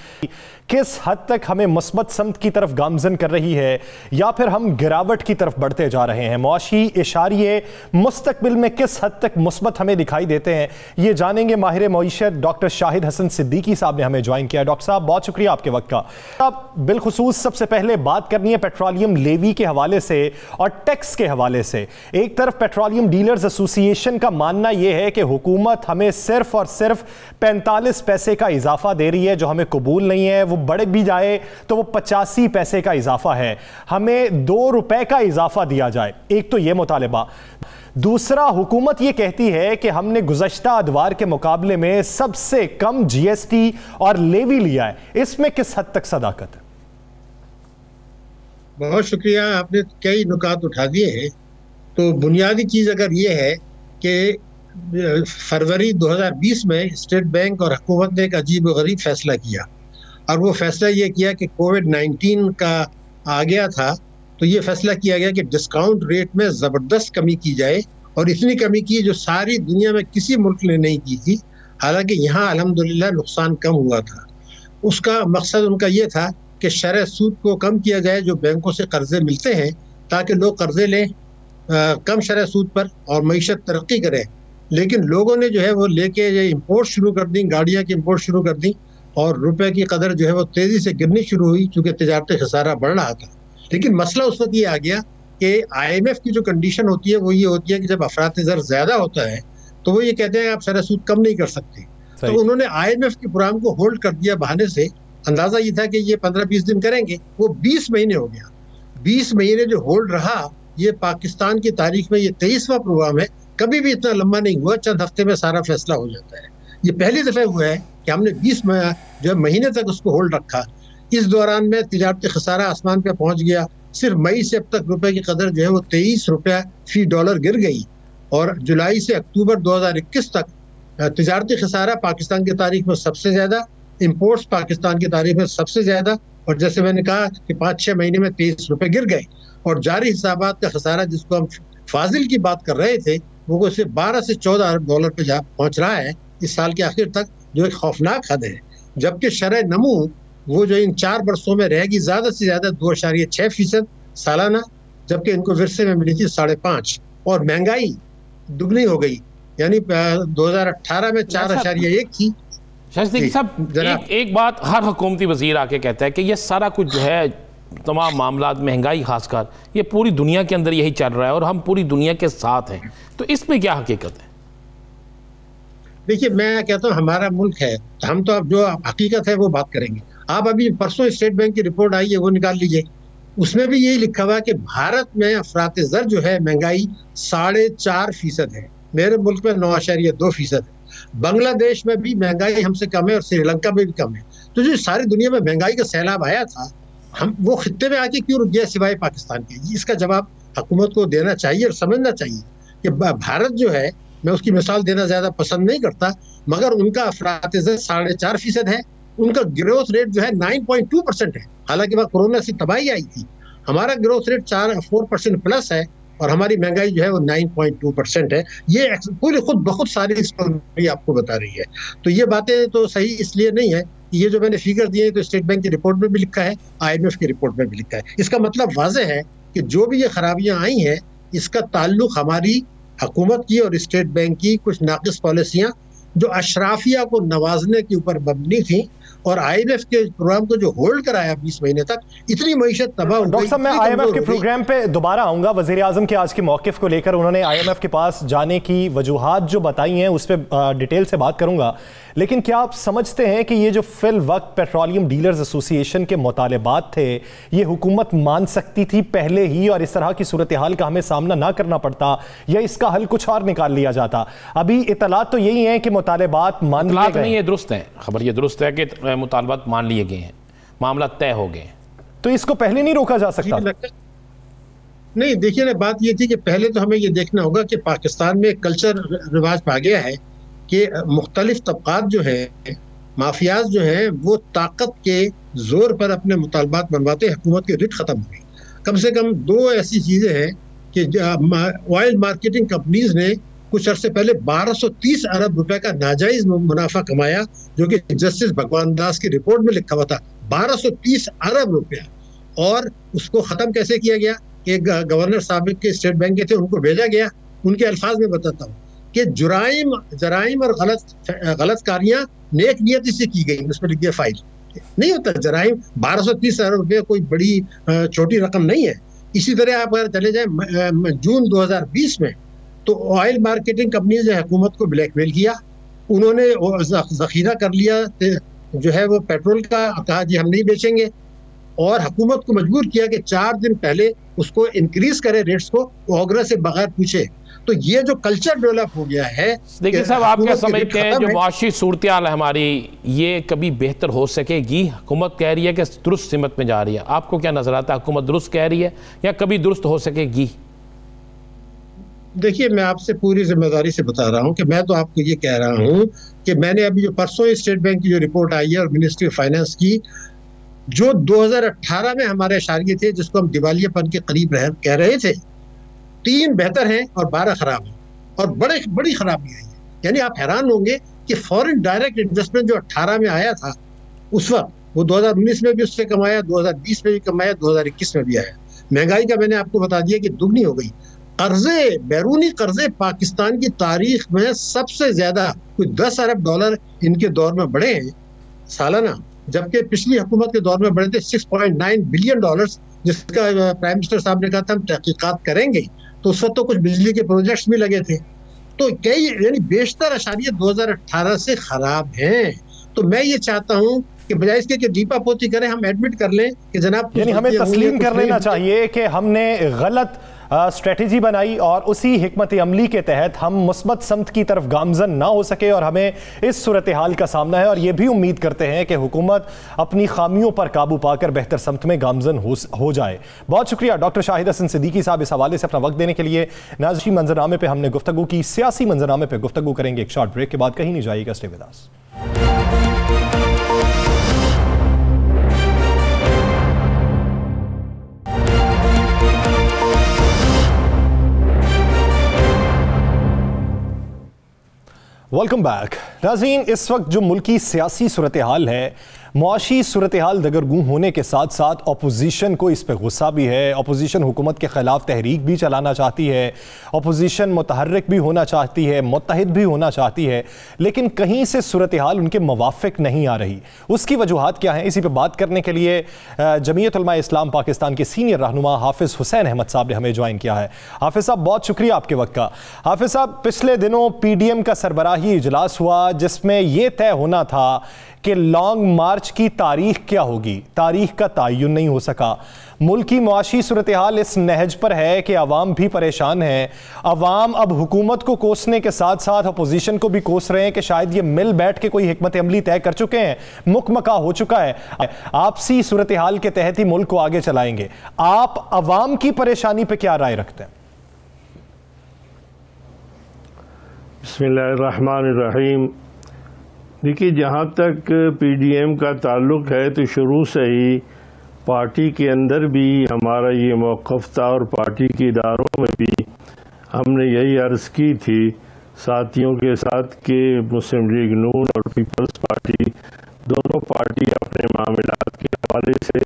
किस हद तक हमें मुस्बत समत की तरफ गामजन कर रही है या फिर हम गिरावट की तरफ बढ़ते जा रहे हैं। मुआशी इशारिये मुस्तकबिल में किस हद तक मुस्बत हमें दिखाई देते हैं, ये जानेंगे। माहिर मईशत डॉक्टर शाहिद हसन सिद्दीकी साहब ने हमें ज्वाइन किया। डॉक्टर साहब बहुत शुक्रिया आपके वक्त का। अब बिलखुसूस सबसे पहले बात करनी है पेट्रोलियम लेवी के हवाले से और टैक्स के हवाले से। एक तरफ पेट्रोलियम डीलर्स एसोसिएशन का मानना यह है कि हुकूमत हमें सिर्फ और सिर्फ 45 पैसे का इजाफा दे रही है, जो हमें कबूल नहीं है। वो बढ़ भी जाए तो वो 85 पैसे का इजाफा है, हमें 2 रुपए का इजाफा दिया जाए। एक तो ये मुतालिबा। दूसरा, हुकूमत ये कहती है कि हमने गुज़श्ता अदवार के मुकाबले में सबसे कम जीएसटी और लेवी लिया है। इसमें किस हद तक सदाकत है? बहुत शुक्रिया, आपने कई नुकात उठा दिए हैं। तो बुनियादी चीज अगर ये है कि फरवरी 2020 में स्टेट बैंक और हुकूमत ने एक अजीब व गरीब फैसला किया, और वो फैसला ये किया कि कोविड-19 का आ गया था, तो ये फैसला किया गया कि डिस्काउंट रेट में ज़बरदस्त कमी की जाए, और इतनी कमी की जो सारी दुनिया में किसी मुल्क ने नहीं की थी। हालांकि यहाँ अल्हम्दुलिल्लाह नुकसान कम हुआ था। उसका मकसद उनका ये था कि शरह सूद को कम किया जाए, जो बैंकों से कर्जे मिलते हैं, ताकि लोग कर्जे लें कम शरह सूद पर और मईशत तरक्की करे। लेकिन लोगों ने जो है वो लेके ये इम्पोर्ट शुरू कर दी, गाड़ियाँ की इम्पोर्ट शुरू कर दी, और रुपए की कदर जो है वो तेज़ी से गिरनी शुरू हुई, चूँकि तजारती खसारा बढ़ रहा था। लेकिन मसला उस वक्त ये आ गया कि IMF की जो कंडीशन होती है वो ये होती है कि जब अफरात ज़र ज़्यादा होता है तो वो ये कहते हैं आप शरह सूद कम नहीं कर सकते। तो उन्होंने IMF के प्रोग्राम को होल्ड कर दिया बहाने से। अंदाज़ा ये था कि ये 15-20 दिन करेंगे, वो 20 महीने हो गया। 20 महीने जो होल्ड रहा, ये पाकिस्तान की तारीख में ये 23वां प्रोग्राम है। कभी भी इतना लंबा नहीं हुआ, चंद हफ्ते में सारा फैसला हो जाता है। ये पहली दफ़ा हुआ है कि हमने 20 जो महीने तक उसको होल्ड रखा। इस दौरान में तिजारती खसारा आसमान पे पहुंच गया। सिर्फ मई से अब तक रुपए की कदर जो है वो 23 रुपया फी डॉलर गिर गई, और जुलाई से अक्टूबर 2021 तक तिजारती खसारा पाकिस्तान की तारीख में सबसे ज़्यादा, इम्पोर्ट्स पाकिस्तान की तारीख में सबसे ज़्यादा, और जैसे मैंने कहा कि 5-6 महीने में 23 रुपये गिर गए। और जारी हिसाबात का खसारा जिसको हम फाजिल की बात कर रहे थे, वो सिर्फ 12 से 14 अरब डॉलर पे पहुँच रहा है इस साल के आखिर तक, जो एक खौफनाक हद है। जबकि शरह नमू वो जो इन 4 वर्षों में रहेगी ज़्यादा से ज़्यादा 2.6% सालाना, जबकि इनको विरसे में मिली थी 5.5, और महंगाई दुगनी हो गई, यानी 2018 में 4.1 थी। शाहिद साहब, एक बात हर हुकूमती वजीर आके कहता है कि ये सारा कुछ जो है तमाम मामला, महंगाई खासकर, ये पूरी दुनिया के अंदर यही चल रहा है और हम पूरी दुनिया के साथ हैं, तो इसमें क्या हकीकत है? देखिए, मैं कहता हूँ हमारा मुल्क है, तो हम तो अब जो हकीकत है वो बात करेंगे। आप अभी परसों स्टेट बैंक की रिपोर्ट आई है, वो निकाल लीजिए। उसमें भी यही लिखा हुआ है कि भारत में अफरात ज़र जो है महंगाई 4.5% है, मेरे मुल्क में 9.2% है। बांग्लादेश में भी महंगाई हमसे कम है और श्रीलंका में भी कम है। तो जो सारी दुनिया में महंगाई का सैलाब आया था, हम वो खित्ते में आके क्यों रुक गया सिवाय पाकिस्तान के? इसका जवाब हुकूमत को देना चाहिए और समझना चाहिए कि भारत जो है, मैं उसकी मिसाल देना ज़्यादा पसंद नहीं करता, मगर उनका अफरात ज़र 4.5% है, उनका ग्रोथ रेट जो है 9.2% है। हालांकि वह कोरोना से तबाही आई थी। हमारा ग्रोथ रेट 4% प्लस है और हमारी महंगाई जो है वो 9.2% है। ये पूरी खुद बहुत सारी स्टोरी आपको बता रही है। तो ये बातें तो सही इसलिए नहीं है, ये जो मैंने फिगर दिए तो स्टेट बैंक की रिपोर्ट में भी लिखा है, IMF की रिपोर्ट में भी लिखा है। इसका मतलब वाज़ेह है कि जो भी ये खराबियां आई हैं, इसका ताल्लुक हमारी हुकूमत की और स्टेट बैंक की कुछ नाक़िस पॉलिसियां जो अशराफिया को नवाजने के ऊपर मबनी थी, और IMF के प्रोग्राम को जो होल्ड कराया 20 महीने तक, इतनी मईशत तबाह हो गई। डॉक्टर साहब, मैं IMF के प्रोग्राम पे दोबारा आऊंगा। वज़ीर आज़म के आज के मौक़िफ़ को लेकर उन्होंने IMF के पास जाने की वजूहात जो बताई हैं उस पर डिटेल से बात करूंगा, लेकिन क्या आप समझते हैं कि ये जो फिल वक्त पेट्रोलियम डीलर्स एसोसिएशन के मुतालबात थे, ये हुकूमत मान सकती थी पहले ही और इस तरह की सूरत हाल का हमें सामना ना करना पड़ता, या इसका हल कुछ और निकाल लिया जाता? अभी इतलात तो यही है कि मुतालबात मान लिए गए। नहीं, ये दुरुस्त है, खबर ये दुरुस्त है कि मुतालबात मान लिए गए हैं, मामला तय हो गए, तो इसको पहले नहीं रोका जा सकता? नहीं, देखिए ना, बात ये थी कि पहले तो हमें ये देखना होगा कि पाकिस्तान में कल्चर रिवाज पा गया है कि मुख्तलिफ तबकात जो है, माफियाज जो हैं, वो ताकत के जोर पर अपने मुतालबात बनवाते, हुकूमत की रिट खत्म हो गई। कम से कम 2 ऐसी चीजें हैं कि ऑयल मार्केटिंग कंपनीज ने कुछ अरसे पहले 1230 अरब रुपए का नाजायज मुनाफा कमाया, जो कि जस्टिस भगवान दास की रिपोर्ट में लिखा हुआ था, 1230 अरब रुपया। और उसको खत्म कैसे किया गया? एक गवर्नर साबिक के स्टेट बैंक के थे, उनको भेजा गया। उनके अल्फाज में बताता हूँ कि जराइम और गलत कारियां नेक नियति से की गई, उसमें लिख दिया फाइल। नहीं होता जराइम, 1230 अरब रुपये कोई बड़ी छोटी रकम नहीं है। इसी तरह आप अगर चले जाए जून 2020 में, तो ऑयल मार्केटिंग कंपनीज ने हुकूमत को ब्लैकमेल किया, उन्होंने जखीरा कर लिया जो है वो पेट्रोल का, कहा जी हम नहीं बेचेंगे, और हुकूमत को मजबूर किया कि 4 दिन पहले उसको इंक्रीज करे रेट्स को, ऑगरा से बगैर पूछे। तो ये जो कल्चर डेवलप हो गया है। देखिए साहब, आप क्या समझते हैं जो मुआशी सूरत हाल है हमारी, ये कभी बेहतर हो सकेगी? हुकूमत कह रही है कि दुरुस्त सिमत में जा रही है, आपको क्या नजर आता है? हुकूमत दुरुस्त कह रही है या कभी दुरुस्त हो सकेगी? देखिए, मैं आपसे पूरी जिम्मेदारी से बता रहा हूं कि मैं तो आपको ये कह रहा हूं कि मैंने अभी जो परसों स्टेट बैंक की जो रिपोर्ट आई है और मिनिस्ट्री ऑफ फाइनेंस की, जो 2018 में हमारे अशारिये थे जिसको हम दिवालियापन के करीब कह रहे थे, 3 बेहतर हैं और 12 खराब हैं, और बड़ी खराबी आई है। यानी आप हैरान होंगे कि फॉरेन डायरेक्ट इन्वेस्टमेंट जो 18 में आया था उस वक्त, वो 2019 में भी उससे कमाया, 2020 में भी कमाया, 2021 में भी आया। महंगाई का मैंने आपको बता दिया कि दुगनी हो गई। कर्जे, बैरूनी कर्जे पाकिस्तान की तारीख में सबसे ज्यादा कोई 10 अरब डॉलर इनके दौर में बढ़े हैं सालाना, जबकि पिछली हुकूमत के दौर में बढ़े थे 6.9 बिलियन डॉलर्स, जिसका प्राइम मिनिस्टर साहब ने कहा था हम तहकीकात करेंगे। तो उस वक्त तो कुछ बिजली के प्रोजेक्ट्स भी लगे थे। तो कई यानी बेशतर अशारिये 2018 से खराब हैं। तो मैं ये चाहता हूं कि बजाय इसके कि दीपा पोती करें, हम एडमिट कर लें कि जनाब, यानी हमें तस्लीम कर लेना चाहिए कि हमने गलत स्ट्रेटेजी बनाई और उसी हिकमत अमली के तहत हम मुस्बत समत की तरफ गामजन ना हो सके, और हमें इस सूरत हाल का सामना है। और ये भी उम्मीद करते हैं कि हुकूमत अपनी खामियों पर काबू पाकर बेहतर समत में गामजन हो जाए। बहुत शुक्रिया डॉक्टर शाहिद हसन सिद्दीकी साहब इस हवाले से अपना वक्त देने के लिए। नाज़रीन, मंजरनामे पे हमने गुफ्तगू की, सियासी मंजरनामे पे गुफ्तगू करेंगे एक शॉर्ट ब्रेक के बाद। कहीं नहीं जाइएगा, stay with us. Welcome back. नाज़रीन, इस वक्त जो मुल्की सियासी सूरत हाल है, मुआशी सूरत हाल दगरगूं होने के साथ साथ अपोजिशन को इस पर गुस्सा भी है। अपोजिशन हुकूमत के ख़िलाफ़ तहरीक भी चलाना चाहती है, अपोजिशन मुतहर्रिक भी होना चाहती है, मुत्तहिद भी होना चाहती है, लेकिन कहीं से सूरत हाल उनके मुवाफ़िक नहीं आ रही। उसकी वजूहात क्या हैं, इसी पर बात करने के लिए जमीयत उलमा इस्लाम पाकिस्तान के सीनियर रहनुमा हाफिज़ हुसैन अहमद साहब ने हमें ज्वाइन किया है। हाफिज़ साहब, बहुत शुक्रिया आपके वक्त का। हाफिज़ साहब, पिछले दिनों PDM का सरबराही इजलास हुआ जिसमें यह तय होना था कि लॉन्ग मार्च की तारीख क्या होगी। तारीख का तयन नहीं हो सका। मुल्की मुआशी सूरत हाल इस नहज पर है कि अवाम भी परेशान है। अवाम अब हुकूमत को कोसने के साथ साथ अपोजिशन को भी कोस रहे हैं कि शायद ये मिल बैठ के कोई हिकमत अमली तय कर चुके हैं, मुकमका हो चुका है, आपसी सूरत हाल के तहत ही मुल्क को आगे चलाएंगे। आप अवाम की परेशानी पर क्या राय रखते हैं? बिस्मिल्लाहिर्रहमानिर्रहीम। देखिए, जहाँ तक PDM का ताल्लुक़ है तो शुरू से ही पार्टी के अंदर भी हमारा ये मौक़िफ़ था और पार्टी के इदारों में भी हमने यही अर्ज़ की थी साथियों के साथ कि मुस्लिम लीग नून और पीपल्स पार्टी, दोनों पार्टी अपने मामलात के हवाले से,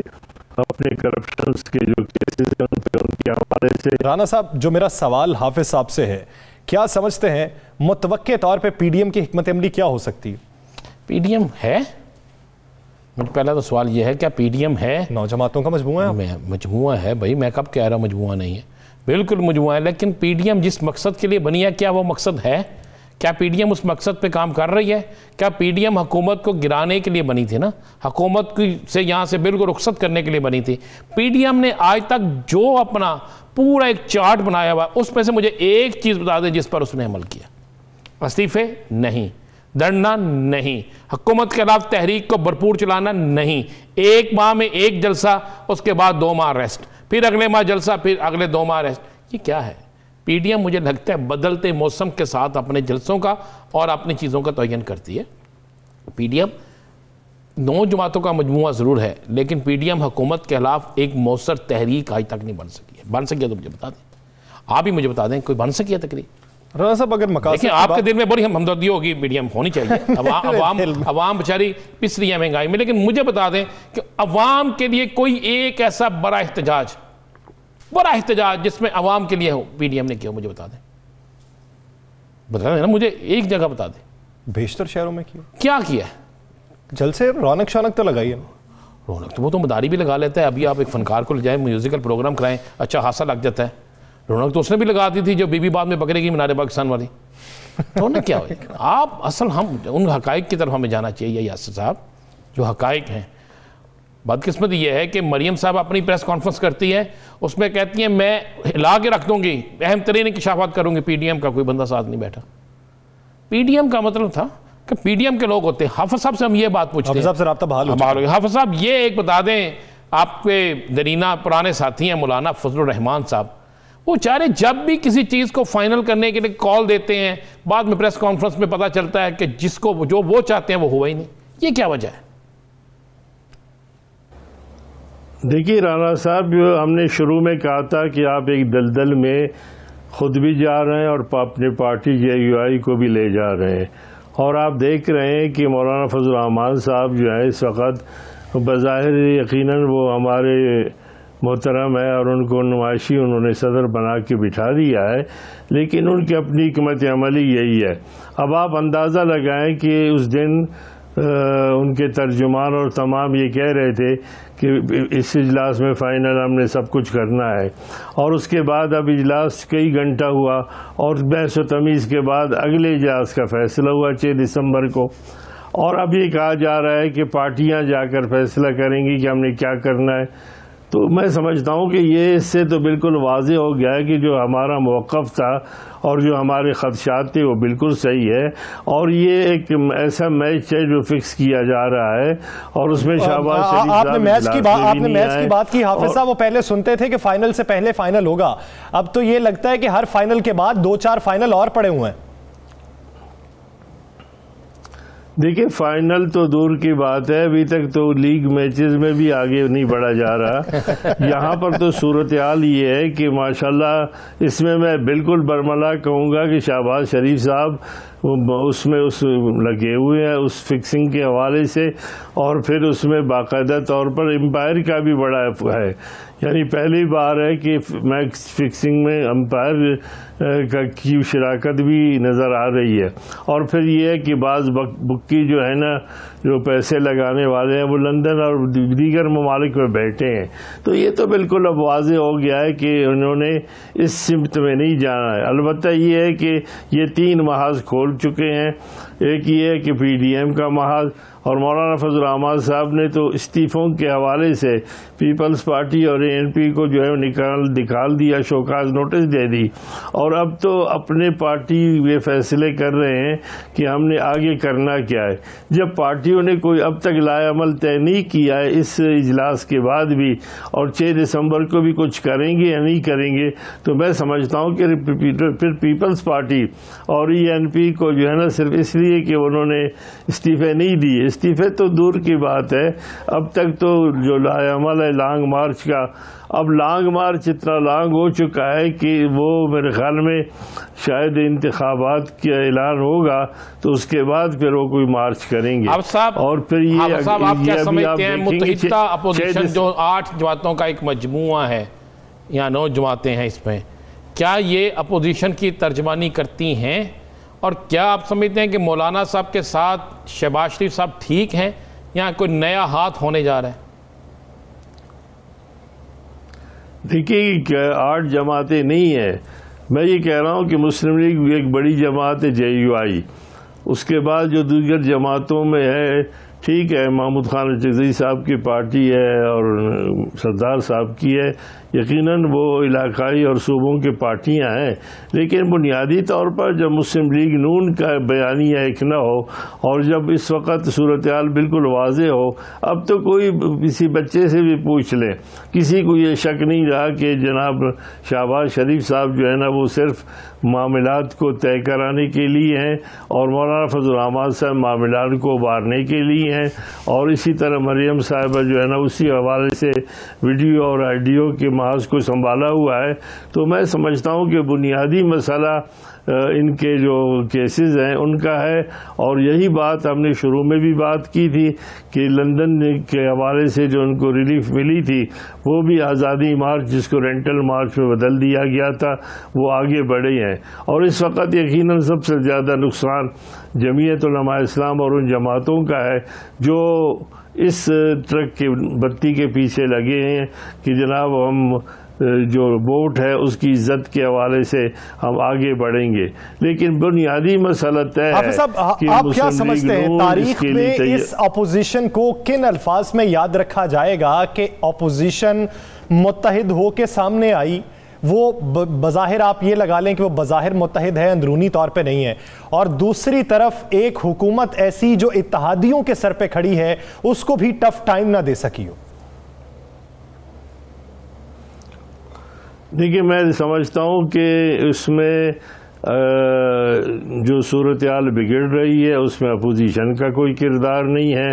अपने करप्शंस के जो केसेस हैं उनके हवाले से। राना साहब, जो मेरा सवाल हाफिज़ साहब से है, क्या समझते हैं मुतवक्के तौर पे PDM की हिकमत अमली क्या हो सकती है? PDM है, मुझे पहला तो सवाल ये है, क्या PDM है? नौजमातों का मजमुआ है। मजमुआ है भाई, मैं कब कह रहा हूँ मजमुआ नहीं है, बिल्कुल मजमुआ है। लेकिन PDM जिस मकसद के लिए बनी है, क्या वो मकसद है? क्या PDM उस मकसद पे काम कर रही है? क्या PDM हुकूमत को गिराने के लिए बनी थी ना, हुकूमत से यहाँ से बिल्कुल रुखसत करने के लिए बनी थी। PDM ने आज तक जो अपना पूरा एक चार्ट बनाया हुआ, उसमें से मुझे एक चीज़ बता दें जिस पर उसने अमल किया। इस्तीफे नहीं, धरना नहीं, हुकूमत के खिलाफ तहरीक को भरपूर चलाना नहीं, 1 माह में 1 जलसा, उसके बाद 2 माह रेस्ट, फिर अगले माह जलसा, फिर अगले 2 माह रेस्ट। ये क्या है? PDM मुझे लगता है बदलते मौसम के साथ अपने जलसों का और अपनी चीज़ों का तयन करती है। PDM 9 जमातों का मजमुआ ज़रूर है, लेकिन PDM हुकूमत के खिलाफ एक मौसर तहरीक आज तक नहीं बन सकी है। बन सकी है तो मुझे बता दें, आप ही मुझे बता दें कोई बन सकी है तकरीर? राना साहब, अगर देखिए, आपके दिल में बड़ी हमदर्दी होगी, PDM होनी चाहिए। अवाम बेचारी पिस रही है महंगाई में, लेकिन मुझे बता दें कि अवाम के लिए कोई एक ऐसा बड़ा एहतजाज जिसमें अवाम के लिए हो, PDM ने किया, मुझे बता दें ना, मुझे एक जगह बता दें। बेशतर शहरों में क्या किया? जलसे, रौनक शौनक तो लगाई है। रौनक तो वो तो मदारी भी लगा लेता है। अभी आप एक फनकार को ले जाए, म्यूजिकल प्रोग्राम कराएं, अच्छा खासा लग जाता है। रौनक तो उसने भी लगा दी थी जो बीबी बाद में पकड़ेगी मीनार पाकिस्तान वाली। रौनक क्या हो? आप असल हम उन हकाइक की तरफ हमें जाना चाहिए यासिर साहब, जो हकाइक हैं। बदकिस्मती यह है कि मरियम साहब अपनी प्रेस कॉन्फ्रेंस करती है, उसमें कहती हैं मैं हिला के रख दूंगी, अहम तरीन इंकशाफात करूंगी। PDM का कोई बंदा साथ नहीं बैठा। PDM का मतलब था कि PDM के लोग होते हैं। हाफिज़ साहब से हम ये बात पूछते हैं, हाफिज़ साहब ये एक बता दें, आपके दरीना पुराने साथी हैं मौलाना फजलुर रहमान साहब, वो चाहे जब भी किसी चीज़ को फाइनल करने के लिए कॉल देते हैं, बाद में प्रेस कॉन्फ्रेंस में पता चलता है कि जिसको जो वो चाहते हैं वो हुआ ही नहीं। ये क्या वजह है? देखिए राणा साहब, जो हमने शुरू में कहा था कि आप एक दलदल में खुद भी जा रहे हैं और अपनी पार्टी JUI को भी ले जा रहे हैं, और आप देख रहे हैं कि मौलाना फजल रहमान साहब जो है इस वक्त बज़ाहिर यकीनन वो हमारे मोहतरम है और उनको नुमाइशी उन्होंने सदर बना के बिठा दिया है, लेकिन उनकी अपनी हिकमत अमली यही है। अब आप अंदाज़ा लगाएं कि उस दिन उनके तर्जुमान और तमाम ये कह रहे थे कि इस इजलास में फ़ाइनल हमने सब कुछ करना है, और उसके बाद अब इजलास कई घंटा हुआ और बहस व तमीज़ के बाद अगले इजलास का फ़ैसला हुआ 6 दिसंबर को, और अब ये कहा जा रहा है कि पार्टियां जाकर फैसला करेंगी कि हमने क्या करना है। तो मैं समझता हूँ कि ये इससे तो बिल्कुल वाज़ेह हो गया है कि जो हमारा मौक़िफ़ था और जो हमारे ख़दशात थे वो बिल्कुल सही है, और ये एक ऐसा मैच है जो फिक्स किया जा रहा है और उसमें शाहबाज शरीफ आपने मैच की बात की हाफिज साहब, वो पहले सुनते थे कि फाइनल से पहले फाइनल होगा, अब तो ये लगता है कि हर फाइनल के बाद 2-4 फाइनल और पड़े हुए हैं। देखिए फाइनल तो दूर की बात है, अभी तक तो लीग मैचेस में भी आगे नहीं बढ़ा जा रहा। यहाँ पर तो सूरत हाल ये है कि माशाल्लाह इसमें मैं बिल्कुल बरमला कहूँगा कि शाहबाज शरीफ साहब उसमें लगे हुए हैं उस फिक्सिंग के हवाले से, और फिर उसमें बाकायदा तौर पर एम्पायर का भी बड़ा है, यानी पहली बार है कि मैच फिक्सिंग में एम्पायर की शराकत भी नज़र आ रही है। और फिर ये है कि बाज़ बुक्की जो है ना, जो पैसे लगाने वाले हैं वो लंदन और दीगर ममालिक में बैठे हैं, तो ये तो बिल्कुल अब वाज़ेह हो गया है कि उन्होंने इस सिमत में नहीं जाना है। अलबत्ता ये है कि ये 3 महाज खोल चुके हैं, एक ये है कि PDM का महाज, और मौलाना फजल रहमान साहब ने तो इस्तीफ़ों के हवाले से पीपल्स पार्टी और ANP को जो है निकाल दिया, शोकाज नोटिस दे दी, और अब तो अपने पार्टी ये फैसले कर रहे हैं कि हमने आगे करना क्या है। जब पार्टियों ने कोई अब तक लाएअमल तय नहीं किया है इस इजलास के बाद भी, और 6 दिसंबर को भी कुछ करेंगे या नहीं करेंगे, तो मैं समझता हूँ कि फिर पीपल्स पार्टी और ANP को जो है ना सिर्फ इसलिए कि उन्होंने इस्तीफ़े नहीं दिए, इस्तीफे तो दूर की बात है, अब तक तो जो लाएअमल है लॉन्ग मार्च का, अब लॉन्ग मार्च इतना लॉन्ग हो चुका है कि वो मेरे ख्याल में शायद इंतखाबात का ऐलान होगा तो उसके बाद फिर वो कोई मार्च करेंगे। अब साहब, और फिर ये आप क्या समझते हैं, मुत्तहिदा अपोजिशन जो 8 जमातों का एक मजमुआ है या 9 जमातें हैं, इसमें क्या ये अपोजिशन की तर्जमानी करती हैं, और क्या आप समझते हैं कि मौलाना साहब के साथ शहबाज शरीफ साहब ठीक हैं या कोई नया हाथ होने जा रहा है? देखिए 8 जमातें नहीं है, मैं ये कह रहा हूँ कि मुस्लिम लीग एक बड़ी जमात है JUI, उसके बाद जो दीगर जमातों में है, ठीक है, महमूद खान अजहरी साहब की पार्टी है और सरदार साहब की है, यकीनन वो इलाकाई और सूबों की पार्टियां हैं, लेकिन बुनियादी तौर पर जब मुस्लिम लीग नून का बयानिया एक न हो और जब इस वक्त सूरत हाल बिल्कुल वाज़ेह हो, अब तो कोई किसी बच्चे से भी पूछ ले, किसी को ये शक नहीं रहा कि जनाब शहबाज शरीफ साहब जो है ना वो सिर्फ मामलात को तय कराने के लिए हैं और मौलाना फजल रहमान साहब मामलात को उबारने के लिए हैं, और इसी तरह मरियम साहिबा जो है ना उसी हवाले से वीडियो और ऑडियो के महाज को संभाला हुआ है। तो मैं समझता हूँ कि बुनियादी मसला इनके जो केसेस हैं उनका है, और यही बात हमने शुरू में भी बात की थी कि लंदन के हवाले से जो उनको रिलीफ मिली थी वो भी आज़ादी मार्च, जिसको रेंटल मार्च में बदल दिया गया था, वो आगे बढ़े हैं। और इस वक्त यकीनन सबसे ज़्यादा नुकसान जमीयत उलमा इस्लाम और उन जमातों का है जो इस ट्रक की बत्ती के पीछे लगे हैं कि जनाब हम जो वोट है उसकी इज्जत के हवाले से हम आगे बढ़ेंगे, लेकिन बुनियादी मसला तय है कि आप क्या समझते हैं तारीख में इस अपोजिशन को किन अल्फाज में याद रखा जाएगा कि अपोजिशन मुत्तहिद हो के सामने आई? वो बज़ाहिर आप ये लगा लें कि वो बज़ाहिर मुत्तहिद है, अंदरूनी तौर पे नहीं है, और दूसरी तरफ एक हुकूमत ऐसी जो इत्तेहादियों के सर पे खड़ी है उसको भी टफ टाइम ना दे सकी हो। देखिए, मैं समझता हूँ कि उसमें जो सूरत हाल बिगड़ रही है उसमें अपोजिशन का कोई किरदार नहीं है,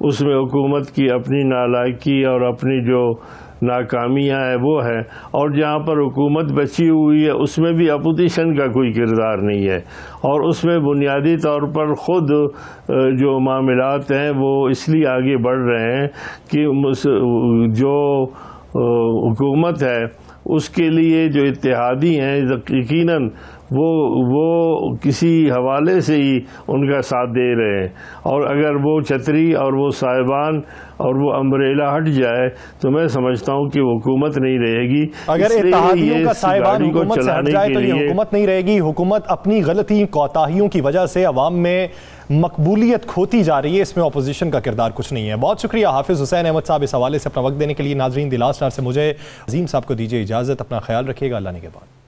उसमें हुकूमत की अपनी नालायकी और अपनी जो नाकामियाँ हैं वो है, और जहाँ पर हुकूमत बची हुई है उसमें भी अपोजिशन का कोई किरदार नहीं है, और उसमें बुनियादी तौर पर ख़ुद जो मामलात हैं वो इसलिए आगे बढ़ रहे हैं कि जो हुकूमत है उसके लिए जो इत्तेहादी हैं यकीनन वो किसी हवाले से ही उनका साथ दे रहे हैं, और अगर वो छतरी और वो साहिबान और वो अम्ब्रेला हट जाए तो मैं समझता हूँ कि हुकूमत नहीं रहेगी। अगर इत्तेहादियों का साहिबान हुकूमत से हट जाए तो ये हुकूमत नहीं रहेगी। हुकूमत अपनी गलती कोताहियों की वजह से अवाम में मकबूलियत खोती जा रही है, इसमें अपोजिशन का किरदार कुछ नहीं है। बहुत शुक्रिया हाफिज़ हुसैन अहमद साहब इस हवाले से अपना वक्त देने के लिए। नाज़रीन, द लास्ट आवर से मुझे अजीम साहब को दीजिए इजाज़त। अपना ख्याल रखिएगा। अल्लाह ने के बाद।